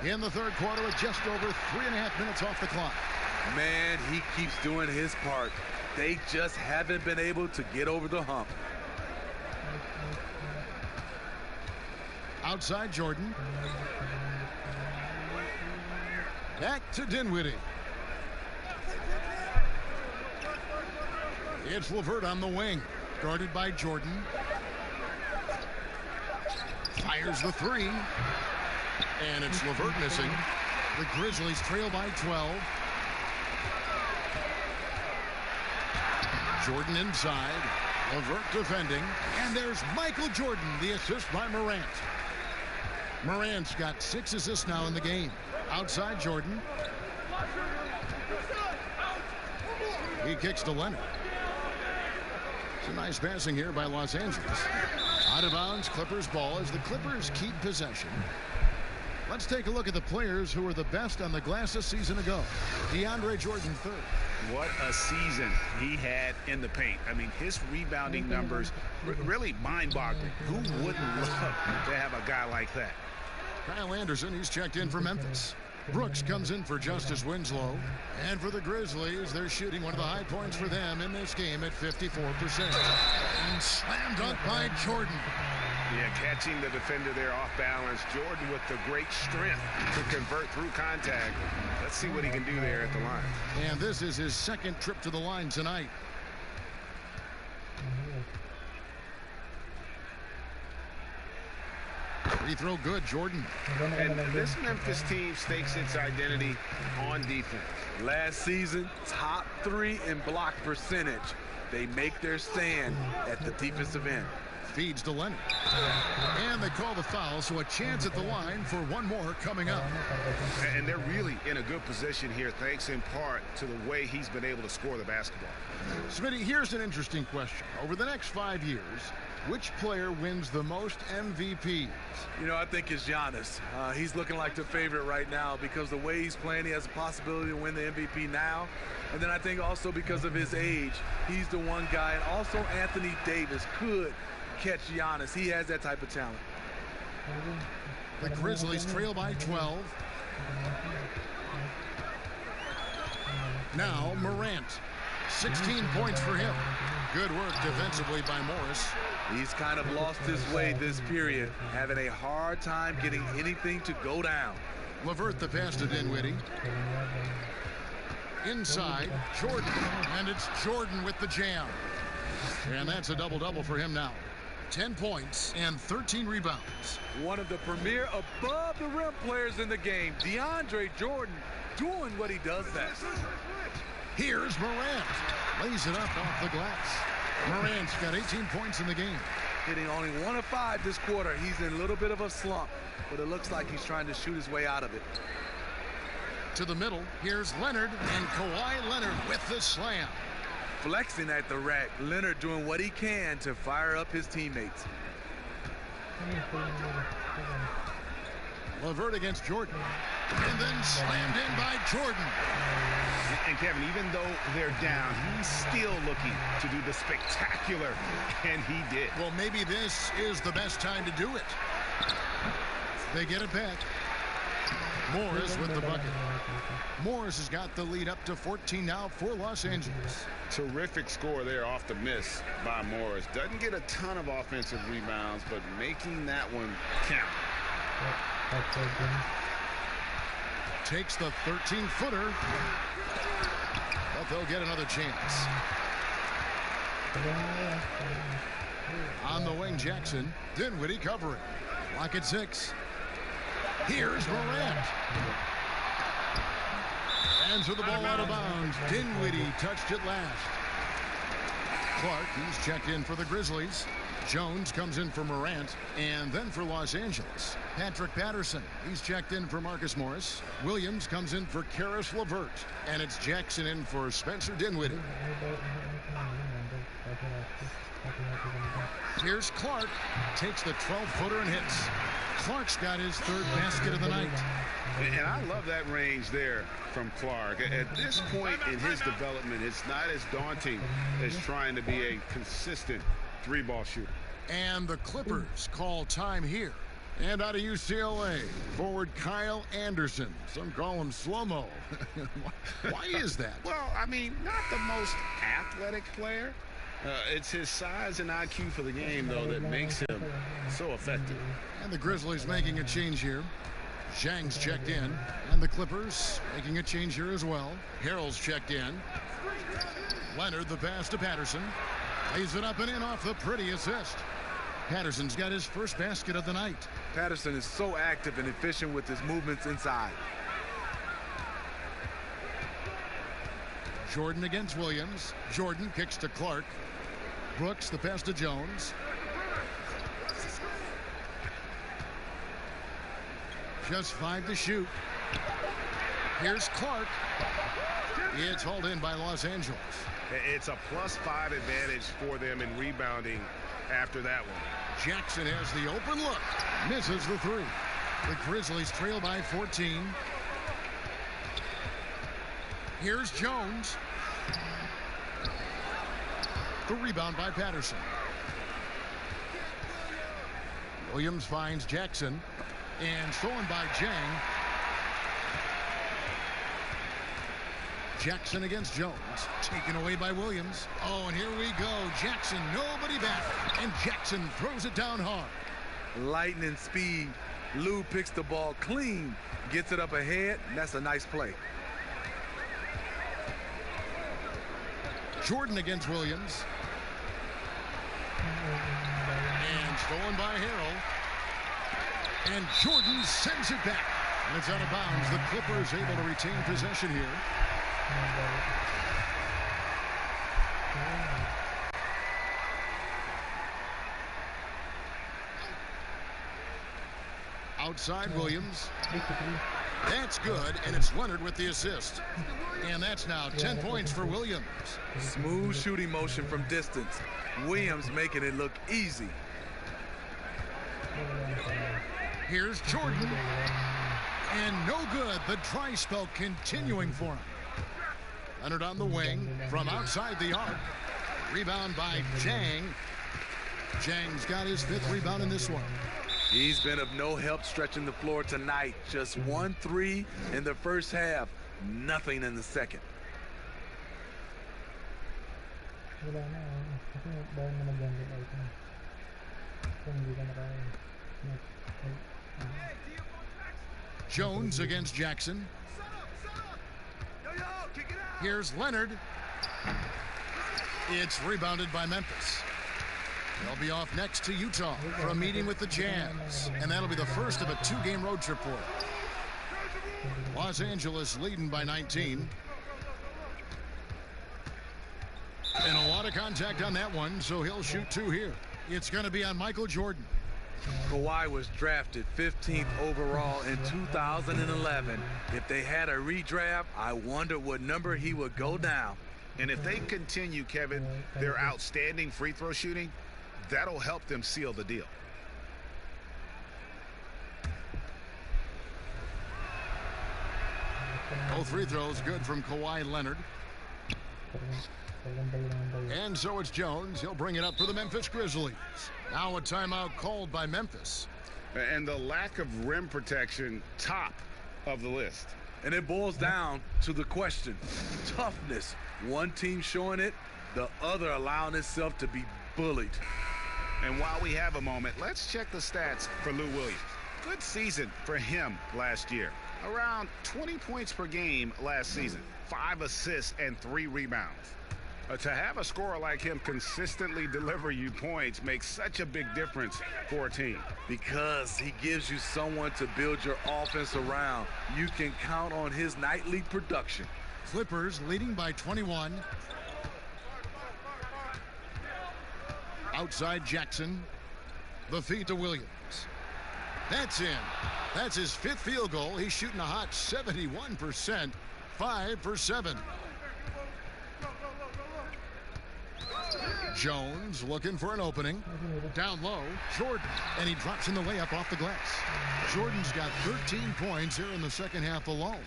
In the third quarter with just over 3.5 minutes off the clock. Man, he keeps doing his part. They just haven't been able to get over the hump. Outside Jordan. Back to Dinwiddie. It's LeVert on the wing. Guarded by Jordan. Fires the 3. And it's LeVert missing. The Grizzlies trail by 12. Jordan inside. LeVert defending. And there's Michael Jordan, the assist by Morant. Morant's got 6 assists now in the game. Outside Jordan. He kicks to Leonard. It's a nice passing here by Los Angeles. Out of bounds, Clippers ball as the Clippers keep possession. Let's take a look at the players who were the best on the glass a season ago. DeAndre Jordan third. What a season he had in the paint. I mean, his rebounding numbers really mind-boggling. Who wouldn't love to have a guy like that? Kyle Anderson, he's checked in for Memphis. Brooks comes in for Justice Winslow. And for the Grizzlies, they're shooting one of the high points for them in this game at 54%. And slam dunk by Jordan. Yeah, catching the defender there off balance. Jordan with the great strength to convert through contact. Let's see what he can do there at the line. And this is his second trip to the line tonight. Free throw good, Jordan. And this Memphis team stakes its identity on defense. Last season, top 3 in block percentage. They make their stand at the defensive end. Feeds to Leonard. And they call the foul, so a chance at the line for one more coming up. And they're really in a good position here, thanks in part to the way he's been able to score the basketball. Smitty, here's an interesting question. Over the next 5 years, which player wins the most MVPs? You know, I think it's Giannis. He's looking like the favorite right now because the way he's playing, he has a possibility to win the MVP now. And then I think also because of his age, he's the one guy. And also Anthony Davis could catch Giannis. He has that type of talent. The Grizzlies trail by 12. Now Morant. 16 points for him. Good work defensively by Morris. He's kind of lost his way this period, having a hard time getting anything to go down. LeVert the pass to Dinwiddie. Inside, Jordan. And it's Jordan with the jam. And that's a double-double for him now. 10 points and 13 rebounds. One of the premier above-the-rim players in the game, DeAndre Jordan, doing what he does best. Here's Morant. Lays it up off the glass. Morant's got 18 points in the game. Hitting only 1 of 5 this quarter. He's in a little bit of a slump, but it looks like he's trying to shoot his way out of it. To the middle, here's Leonard, and Kawhi Leonard with the slam. Flexing at the rack, Leonard doing what he can to fire up his teammates. LeVert against Jordan, and then slammed in by Jordan. And Kevin, even though they're down, he's still looking to do the spectacular, and he did. Well, maybe this is the best time to do it. They get it back. Morris with the bucket. Morris has got the lead up to 14 now for Los Angeles. Terrific score there off the miss by Morris. Doesn't get a ton of offensive rebounds, but making that one count. Takes the 13-footer, but they'll get another chance. On the wing, Jackson. Dinwiddie covering. Lock at 6. Here's Morant. Hands with the ball out of bounds. Dinwiddie touched it last. Clark, he's checked in for the Grizzlies. Jones comes in for Morant, and then for Los Angeles, Patrick Patterson. He's checked in for Marcus Morris. Williams comes in for Karis LeVert, and it's Jackson in for Spencer Dinwiddie. Here's Clark, takes the 12-footer and hits. Clark's got his 3rd basket of the night. And I love that range there from Clark. At this point in his development, it's not as daunting as trying to be a consistent 3-ball shooter. And the Clippers call time here. And out of UCLA, forward Kyle Anderson. Some call him slow-mo. Why is that? Well, I mean, not the most athletic player. It's his size and IQ for the game, though, that makes him so effective. And the Grizzlies making a change here. Zhang's checked in. And the Clippers making a change here as well. Harrell's checked in. Leonard, the pass to Patterson. Lays it up and in off the pretty assist. Patterson's got his 1st basket of the night. Patterson is so active and efficient with his movements inside. Jordan against Williams. Jordan kicks to Clark. Brooks, the pass to Jones. Just 5 to shoot. Here's Clark. It's hauled in by Los Angeles. It's a +5 advantage for them in rebounding after that one. Jackson has the open look. Misses the 3. The Grizzlies trail by 14. Here's Jones. The rebound by Patterson. Williams finds Jackson. And stolen by Zhang. Jackson against Jones. Taken away by Williams. Oh, and here we go. Jackson, nobody back. And Jackson throws it down hard. Lightning speed. Lou picks the ball clean. Gets it up ahead. And that's a nice play. Jordan against Williams. And stolen by Harrell. And Jordan sends it back. And it's out of bounds. The Clippers able to retain possession here. Outside Williams. That's good, and it's Leonard with the assist. And that's now 10 points for Williams. Smooth shooting motion from distance. Williams making it look easy. Here's Jordan. And no good. The dry spell continuing for him. Leonard on the wing from outside the arc. Rebound by Zhang. Zhang's got his 5th rebound in this one. He's been of no help stretching the floor tonight. Just 1 3 in the first half. Nothing in the second. Jones against Jackson. Here's Leonard. It's rebounded by Memphis. They'll be off next to Utah for a meeting with the Jazz. And that'll be the first of a 2-game road trip for them. Los Angeles leading by 19. And a lot of contact on that one, so he'll shoot 2 here. It's going to be on Michael Jordan. Kawhi was drafted 15th overall in 2011. If they had a redraft, I wonder what number he would go down. And if they continue, Kevin, their outstanding free throw shooting, that'll help them seal the deal. Both free throws good from Kawhi Leonard. And so it's Jones. He'll bring it up for the Memphis Grizzlies. Now a timeout called by Memphis. And the lack of rim protection, top of the list. And it boils down to the question, toughness. One team showing it, the other allowing itself to be bullied. And while we have a moment, let's check the stats for Lou Williams. Good season for him last year. Around 20 points per game last season. 5 assists and 3 rebounds. To have a scorer like him consistently deliver you points makes such a big difference for a team. Because he gives you someone to build your offense around. You can count on his nightly production. Clippers leading by 21. Outside Jackson. The feed to Williams. That's in. That's his 5th field goal. He's shooting a hot 71%. 5 for 7. Jones looking for an opening. Down low, Jordan. And he drops in the layup off the glass. Jordan's got 13 points here in the second half alone.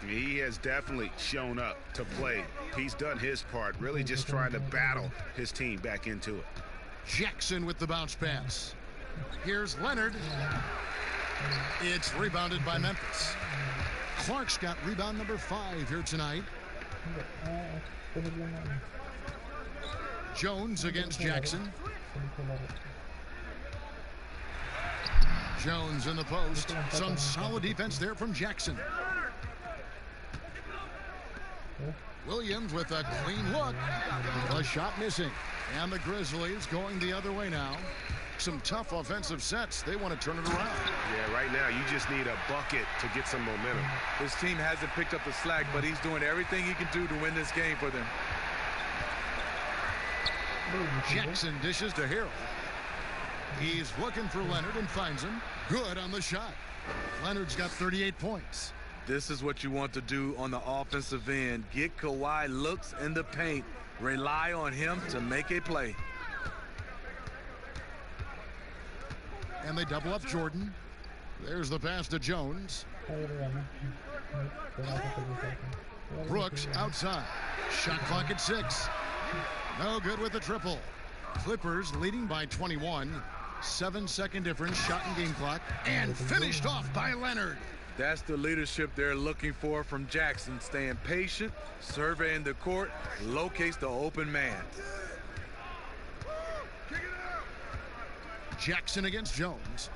He has definitely shown up to play. He's done his part, really just trying to battle his team back into it. Jackson with the bounce pass. Here's Leonard. It's rebounded by Memphis. Clark's got rebound number 5 here tonight. Jones against Jackson. Jones in the post. Some solid defense there from Jackson. Williams with a clean look. A shot missing. And the Grizzlies going the other way now. Some tough offensive sets. They want to turn it around. Yeah, right now you just need a bucket to get some momentum. His team hasn't picked up the slack, but he's doing everything he can do to win this game for them. Jackson dishes to Harrell. He's looking for Leonard and finds him. Good on the shot. Leonard's got 38 points. This is what you want to do on the offensive end. Get Kawhi looks in the paint. Rely on him to make a play. And they double up Jordan. There's the pass to Jones. Brooks outside. Shot clock at 6. No good with the triple. Clippers leading by 21. 7-second difference, shot and game clock. And finished off by Leonard. That's the leadership they're looking for from Jackson. Staying patient, surveying the court, locates the open man. Jackson against Jones.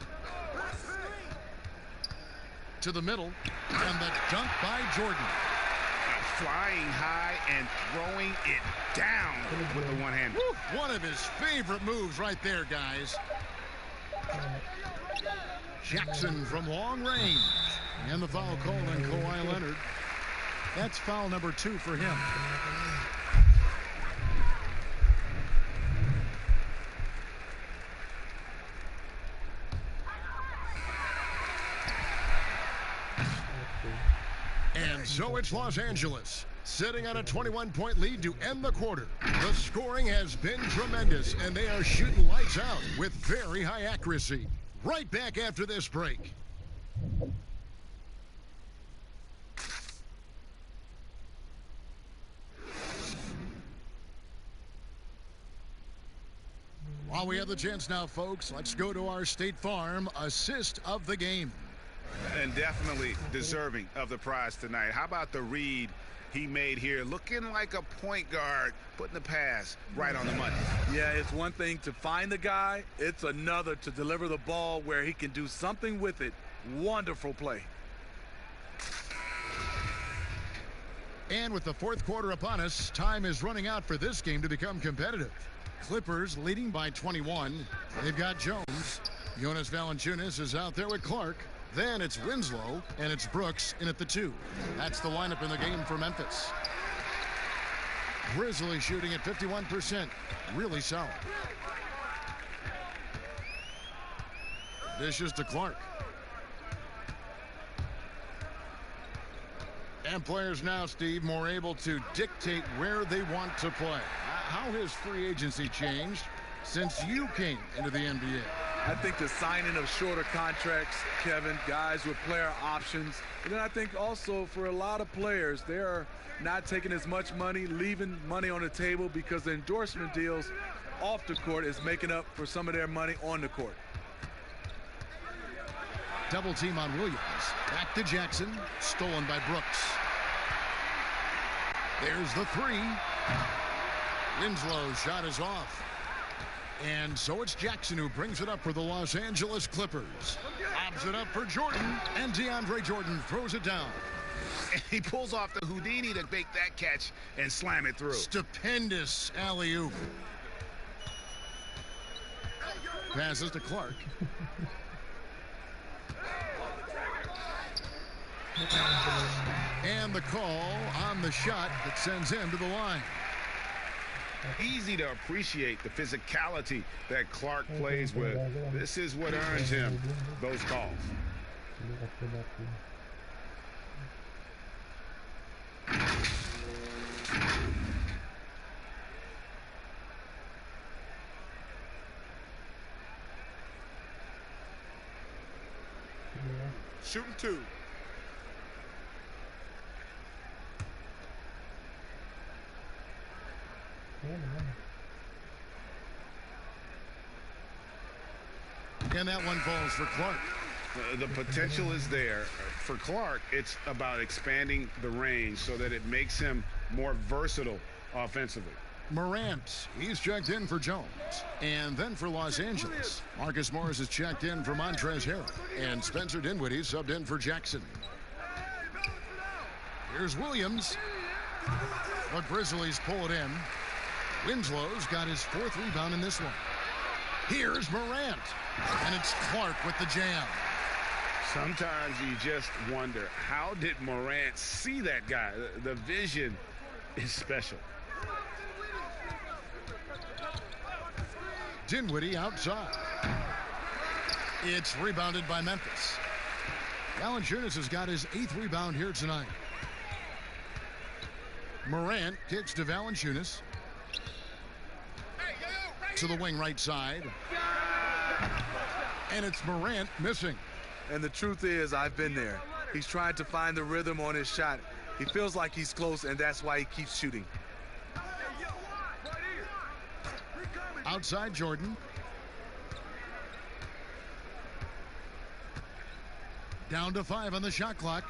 To the middle. And the dunk by Jordan. Flying high and throwing it down with the one hand. One of his favorite moves right there, guys. Jackson from long range. And the foul called on Kawhi Leonard. That's foul number 2 for him. And so it's Los Angeles, sitting on a 21-point lead to end the quarter. The scoring has been tremendous, and they are shooting lights out with very high accuracy. Right back after this break. While we have the chance now, folks, let's go to our State Farm assist of the game. And definitely deserving of the prize tonight. How about the read he made here? Looking like a point guard, putting the pass right on the money. Yeah, it's one thing to find the guy. It's another to deliver the ball where he can do something with it. Wonderful play. And with the fourth quarter upon us, time is running out for this game to become competitive. Clippers leading by 21. They've got Jones. Jonas Valanciunas is out there with Clark. Then it's Winslow, and it's Brooks in at the 2. That's the lineup in the game for Memphis. Grizzlies shooting at 51%. Really solid. Dishes to Clark. And players now, Steve, more able to dictate where they want to play. How has free agency changed since you came into the NBA? I think the signing of shorter contracts, Kevin, guys with player options. And then I think also for a lot of players, they are not taking as much money, leaving money on the table because the endorsement deals off the court is making up for some of their money on the court. Double team on Williams. Back to Jackson. Stolen by Brooks. There's the 3. Winslow's shot is off. And so it's Jackson who brings it up for the Los Angeles Clippers. Lobs it up for Jordan. And DeAndre Jordan throws it down. He pulls off the Houdini to make that catch and slam it through. Stupendous alley-oop. Passes to Clark. And the call on the shot that sends him to the line. Easy to appreciate the physicality that Clark plays with. This is what earns him those calls. Shooting 2. And that one falls for Clark. The potential is there. For Clark, it's about expanding the range so that it makes him more versatile offensively. Morant, he's checked in for Jones. And then for Los Angeles, Marcus Morris is checked in for Montrezl Harrell. And Spencer Dinwiddie subbed in for Jackson. Here's Williams. The Grizzlies pull it in. Winslow's got his 4th rebound in this one. Here's Morant. And it's Clark with the jam. Sometimes you just wonder, how did Morant see that guy? The vision is special. Dinwiddie outside. It's rebounded by Memphis. Valanciunas has got his 8th rebound here tonight. Morant kicks to Valanciunas. To the wing right side. And it's Morant missing. And the truth is, I've been there. He's trying to find the rhythm on his shot. He feels like he's close, and that's why he keeps shooting. Outside Jordan. Down to 5 on the shot clock.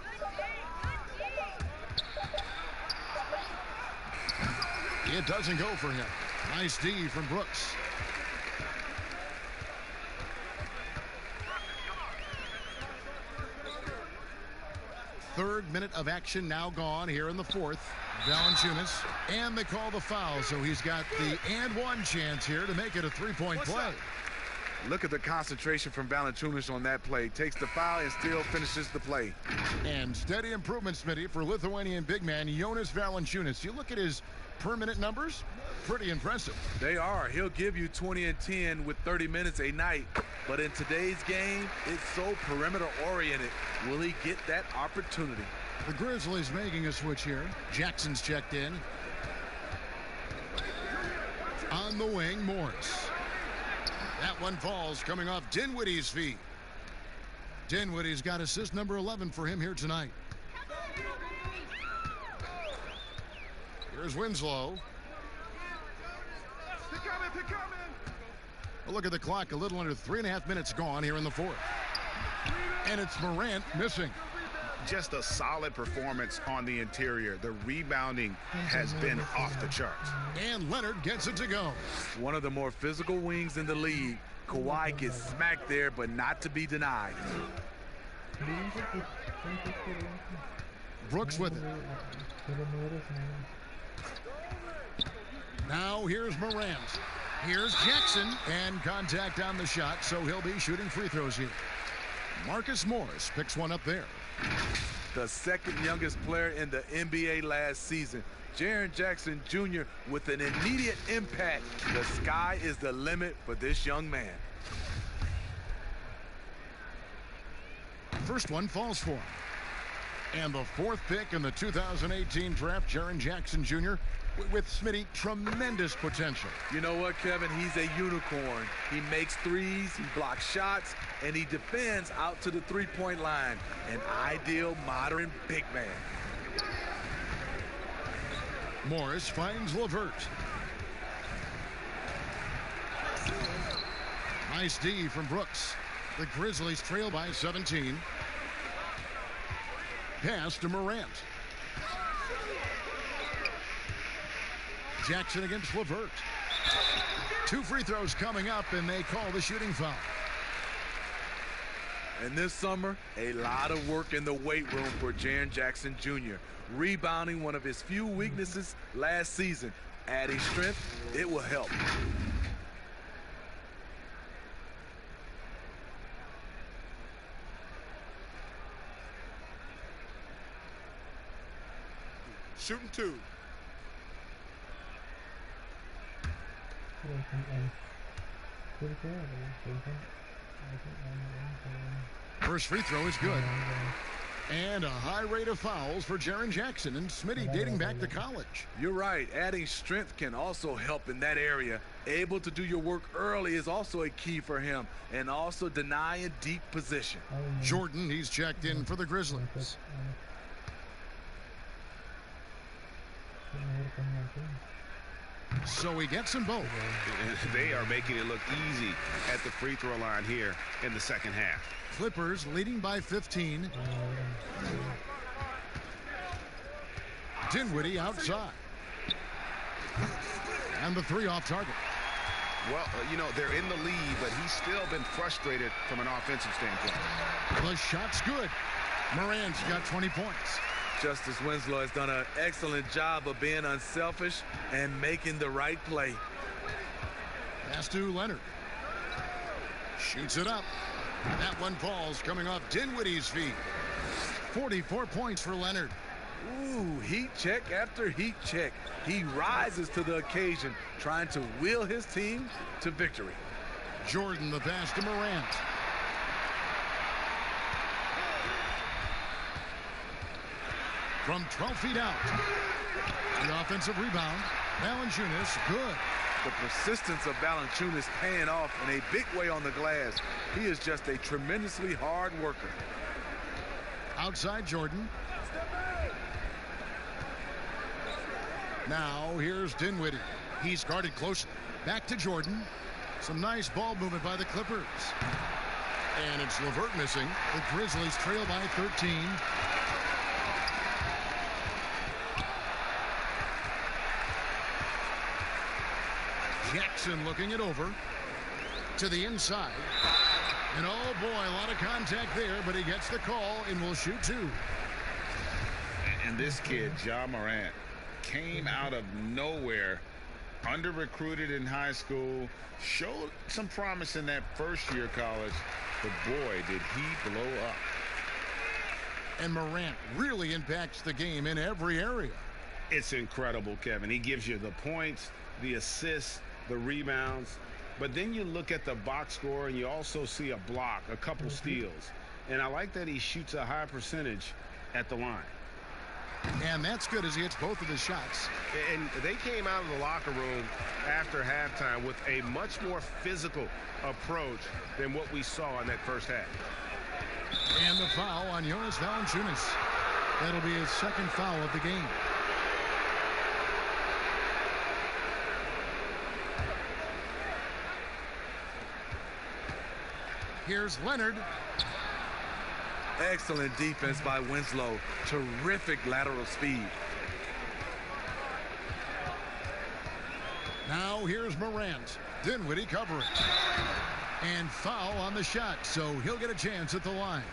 It doesn't go for him. Nice D from Brooks. Third minute of action now gone here in the 4th. Valanciunas, and they call the foul, so he's got the and one chance here to make it a 3-point play. Look at the concentration from Valanciunas on that play. Takes the foul and still finishes the play. And steady improvement, Smitty, for Lithuanian big man Jonas Valanciunas. You look at his per-minute numbers, pretty impressive. They are. He'll give you 20 and 10 with 30 minutes a night. But in today's game, it's so perimeter-oriented. Will he get that opportunity? The Grizzlies making a switch here. Jackson's checked in. On the wing, Morris. That one falls coming off Dinwiddie's feet. Dinwiddie's got assist number 11 for him here tonight. Here's Winslow. A look at the clock. A little under 3.5 minutes gone here in the 4th. And it's Morant missing. Just a solid performance on the interior. The rebounding has been off the charts. And Leonard gets it to go. One of the more physical wings in the league. Kawhi gets smacked there, but not to be denied. Brooks with it. Now here's Morant. Here's Jackson, and contact on the shot, so he'll be shooting free throws here. Marcus Morris picks one up there. The second youngest player in the NBA last season. Jaren Jackson Jr. with an immediate impact. The sky is the limit for this young man. First one falls for him. And the fourth pick in the 2018 draft, Jaren Jackson Jr. with Smitty, tremendous potential. You know what, Kevin? He's a unicorn. He makes threes, he blocks shots, and he defends out to the three-point line. An ideal modern big man. Morris finds LeVert. Nice D from Brooks. The Grizzlies trail by 17. Pass to Morant. Jackson against LeVert. 2 free throws coming up, and they call the shooting foul. And this summer, a lot of work in the weight room for Jaren Jackson Jr. Rebounding, one of his few weaknesses last season. Adding strength, it will help. Shooting 2. First free throw is good. And a high rate of fouls for Jaren Jackson and Smitty dating back to college. You're right. Adding strength can also help in that area. Able to do your work early is also a key for him. And also denying deep position. Jordan, he's checked in for the Grizzlies. So he gets them both. They are making it look easy at the free throw line here in the second half. Clippers leading by 15. Dinwiddie outside. And the 3 off target. Well, you know, they're in the lead, but he's still been frustrated from an offensive standpoint. The shot's good. Morant's got 20 points. Justice Winslow has done an excellent job of being unselfish and making the right play. Pass to Leonard. Shoots it up. That one falls coming off Dinwiddie's feet. 44 points for Leonard. Ooh, heat check after heat check. He rises to the occasion, trying to will his team to victory. Jordan, the pass to Morant. From 12 feet out. The offensive rebound. Valanciunas, good. The persistence of Valanciunas paying off in a big way on the glass. He is just a tremendously hard worker. Outside Jordan. Now here's Dinwiddie. He's guarded closely. Back to Jordan. Some nice ball movement by the Clippers. And it's LeVert missing. The Grizzlies trail by 13. Jackson looking it over to the inside. And oh boy, a lot of contact there, but he gets the call and will shoot 2. And this kid, Ja Morant, came out of nowhere, under-recruited in high school, showed some promise in that first year of college, but boy, did he blow up. And Morant really impacts the game in every area. It's incredible, Kevin. He gives you the points, the assists, the rebounds, but then you look at the box score and you also see a block, a couple steals. And I like that he shoots a high percentage at the line. And that's good as he hits both of his shots. And they came out of the locker room after halftime with a much more physical approach than what we saw in that first half. And the foul on Jonas Valanciunas. That'll be his second foul of the game. Here's Leonard. Excellent defense by Winslow. Terrific lateral speed. Now here's Morant. Dinwiddie covering. And foul on the shot, so he'll get a chance at the line.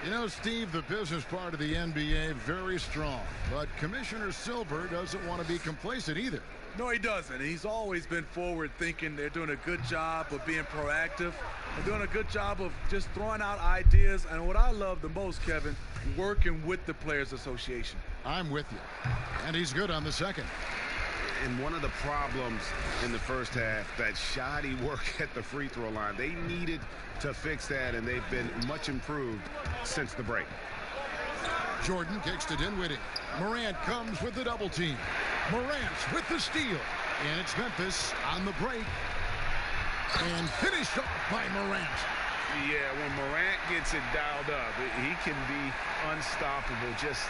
You know, Steve, the business part of the NBA, very strong. But Commissioner Silver doesn't want to be complacent either. No, he doesn't. He's always been forward thinking. They're doing a good job of being proactive. They're doing a good job of just throwing out ideas. And what I love the most, Kevin, working with the Players Association. I'm with you. And he's good on the second. And one of the problems in the first half, that shoddy work at the free throw line. They needed to fix that, and they've been much improved since the break. Jordan kicks to Dinwiddie. Morant comes with the double team. Morant with the steal. And it's Memphis on the break. And finished off by Morant. Yeah, when Morant gets it dialed up, he can be unstoppable. Just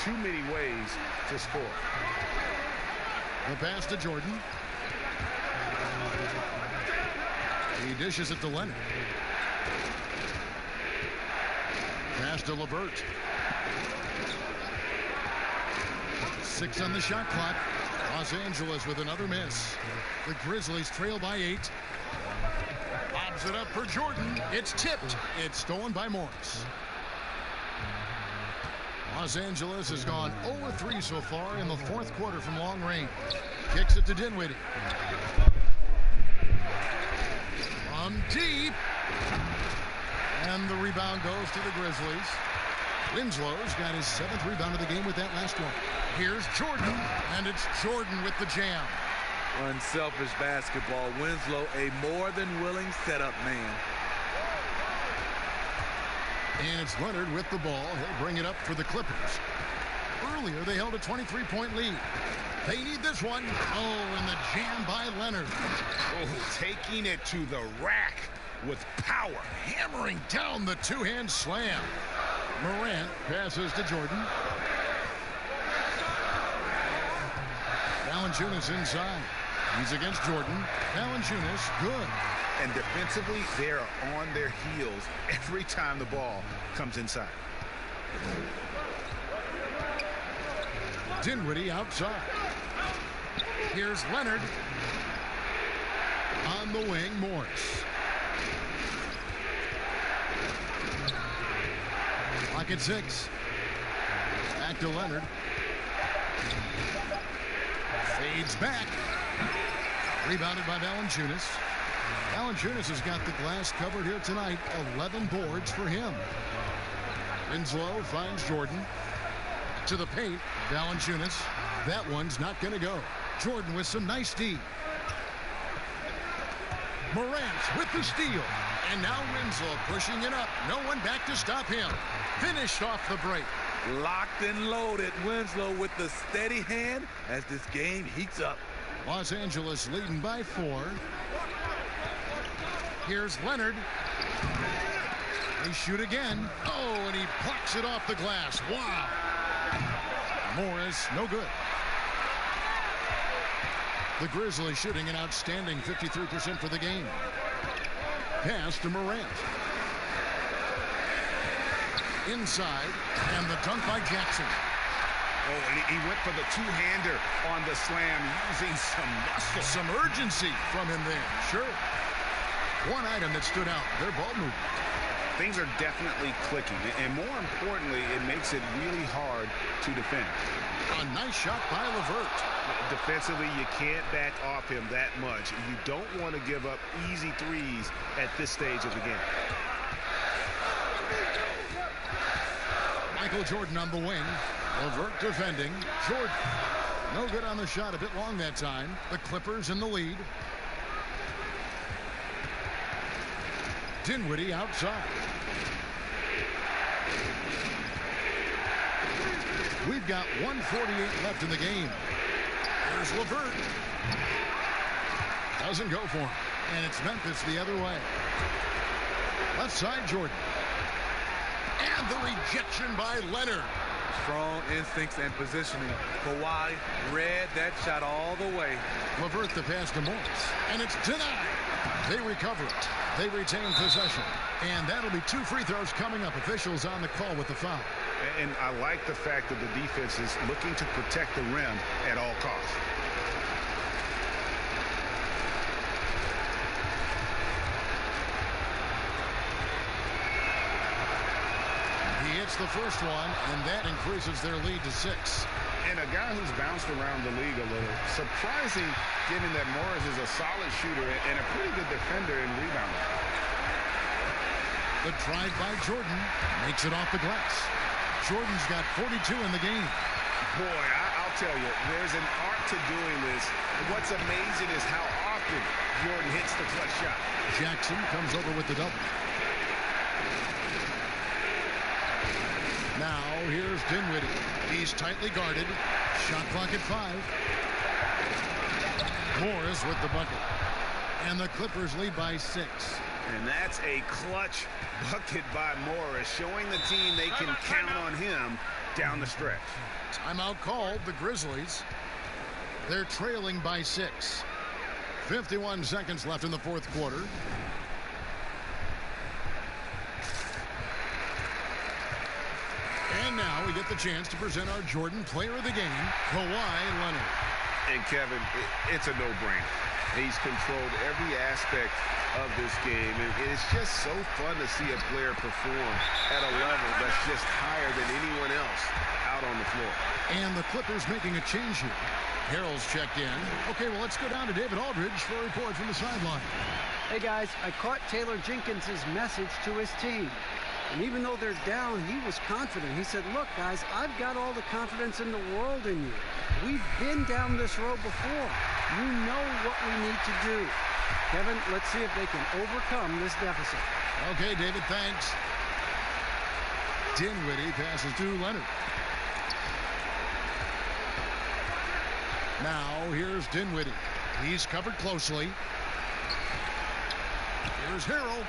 too many ways to score. The pass to Jordan. He dishes it to Leonard. Pass to LeVert. 6 on the shot clock. Los Angeles with another miss. The Grizzlies trail by 8. Lobs it up for Jordan. It's tipped. It's stolen by Morris. Los Angeles has gone 0-3 so far in the fourth quarter from long range. Kicks it to Dinwiddie. From deep. And the rebound goes to the Grizzlies. Winslow's got his 7th rebound of the game with that last one. Here's Jordan, and it's Jordan with the jam. Unselfish basketball. Winslow, a more than willing setup man. And it's Leonard with the ball. He'll bring it up for the Clippers. Earlier, they held a 23-point lead. They need this one. Oh, and the jam by Leonard. Oh, taking it to the rack with power. Hammering down the two-hand slam. Morant passes to Jordan. Valanciunas inside. He's against Jordan. Valanciunas, good. And defensively, they're on their heels every time the ball comes inside. Dinwiddie outside. Here's Leonard. On the wing, Morris. Clock at 6. Back to Leonard. Fades back. Rebounded by Valanciunas. Valanciunas has got the glass covered here tonight. 11 boards for him. Winslow finds Jordan. To the paint. Valanciunas. That one's not going to go. Jordan with some nice D. Morant with the steal. And now Winslow pushing it up. No one back to stop him. Finished off the break. Locked and loaded. Winslow with the steady hand as this game heats up. Los Angeles leading by 4. Here's Leonard. They shoot again. Oh, and he plucks it off the glass. Wow. Morris, no good. The Grizzlies shooting an outstanding 53% for the game. Pass to Morant. Inside, and the dunk by Jackson. Oh, and he went for the two-hander on the slam, using some muscle. Some urgency from him there. Sure. One item that stood out, their ball movement. Things are definitely clicking, and more importantly, it makes it really hard to defend. A nice shot by LeVert. Defensively, you can't back off him that much. You don't want to give up easy threes at this stage of the game. Michael Jordan on the wing. LeVert defending. Jordan. No good on the shot. A bit long that time. The Clippers in the lead. Dinwiddie outside. We've got 1:48 left in the game. There's LeVert. Doesn't go for him. And it's Memphis the other way. Left side, Jordan. And the rejection by Leonard. Strong instincts and positioning. Kawhi read that shot all the way. LeVert the pass to Morris. And it's denied. They recover it. They retain possession. And that'll be 2 free throws coming up. Officials on the call with the foul. And I like the fact that the defense is looking to protect the rim at all costs. He hits the first one, and that increases their lead to 6. And a guy who's bounced around the league a little. Surprising, given that Morris is a solid shooter and a pretty good defender and rebounder. The drive by Jordan makes it off the glass. Jordan's got 42 in the game. Boy, I'll tell you, there's an art to doing this. What's amazing is how often Jordan hits the clutch shot. Jackson comes over with the double. Now here's Dinwiddie. He's tightly guarded. Shot clock at 5. Morris with the bucket. And the Clippers lead by 6. And that's a clutch bucket by Morris, showing the team they can count on him down the stretch. Timeout called, the Grizzlies. They're trailing by 6. 51 seconds left in the fourth quarter. And now we get the chance to present our Jordan Player of the Game, Kawhi Leonard. And Kevin, it's a no-brainer. He's controlled every aspect of this game, and it's just so fun to see a player perform at a level that's just higher than anyone else out on the floor. And the Clippers making a change here. Harrell's checked in. Okay, well, let's go down to David Aldridge for a report from the sideline. Hey, guys, I caught Taylor Jenkins' message to his team. And even though they're down, he was confident. He said, look, guys, I've got all the confidence in the world in you. We've been down this road before. You know what we need to do. Kevin, let's see if they can overcome this deficit. Okay, David, thanks. Dinwiddie passes to Leonard. Now, here's Dinwiddie. He's covered closely. Here's Harrell.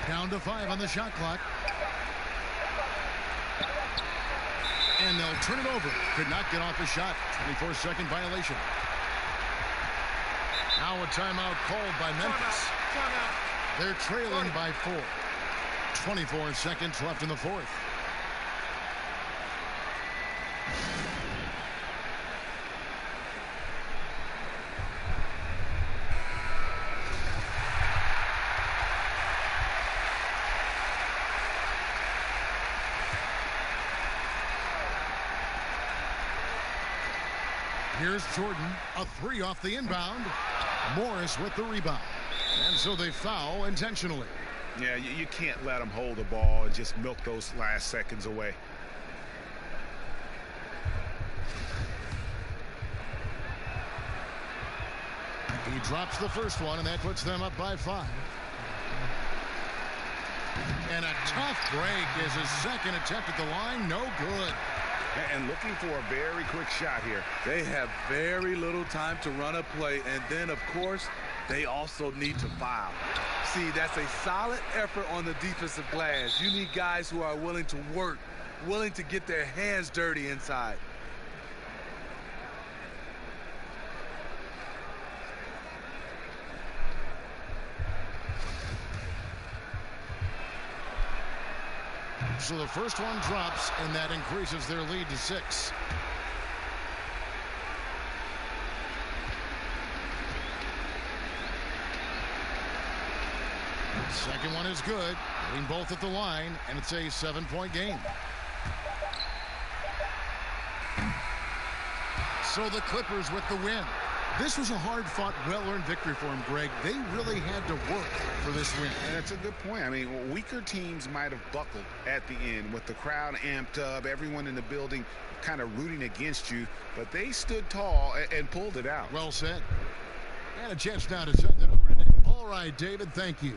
Down to 5 on the shot clock. And they'll turn it over. Could not get off the shot. 24-second violation. Now a timeout called by Memphis. They're trailing by 4. 24 seconds left in the fourth. Here's Jordan, a 3 off the inbound. Morris with the rebound. And so they foul intentionally. Yeah, you can't let them hold the ball and just milk those last seconds away. He drops the first one, and that puts them up by 5. And a tough break is his second attempt at the line. No good. And looking for a very quick shot here. They have very little time to run a play, and then, of course, they also need to foul. See, that's a solid effort on the defensive glass. You need guys who are willing to work, willing to get their hands dirty inside. So the first one drops, and that increases their lead to 6. Second one is good. Hitting both at the line, and it's a 7-point game. So the Clippers with the win. This was a hard-fought, well-earned victory for him, Greg. They really had to work for this win. And that's a good point. I mean, weaker teams might have buckled at the end with the crowd amped up, everyone in the building kind of rooting against you, but they stood tall and pulled it out. Well said. And a chance now to send it over to David. All right, David, thank you.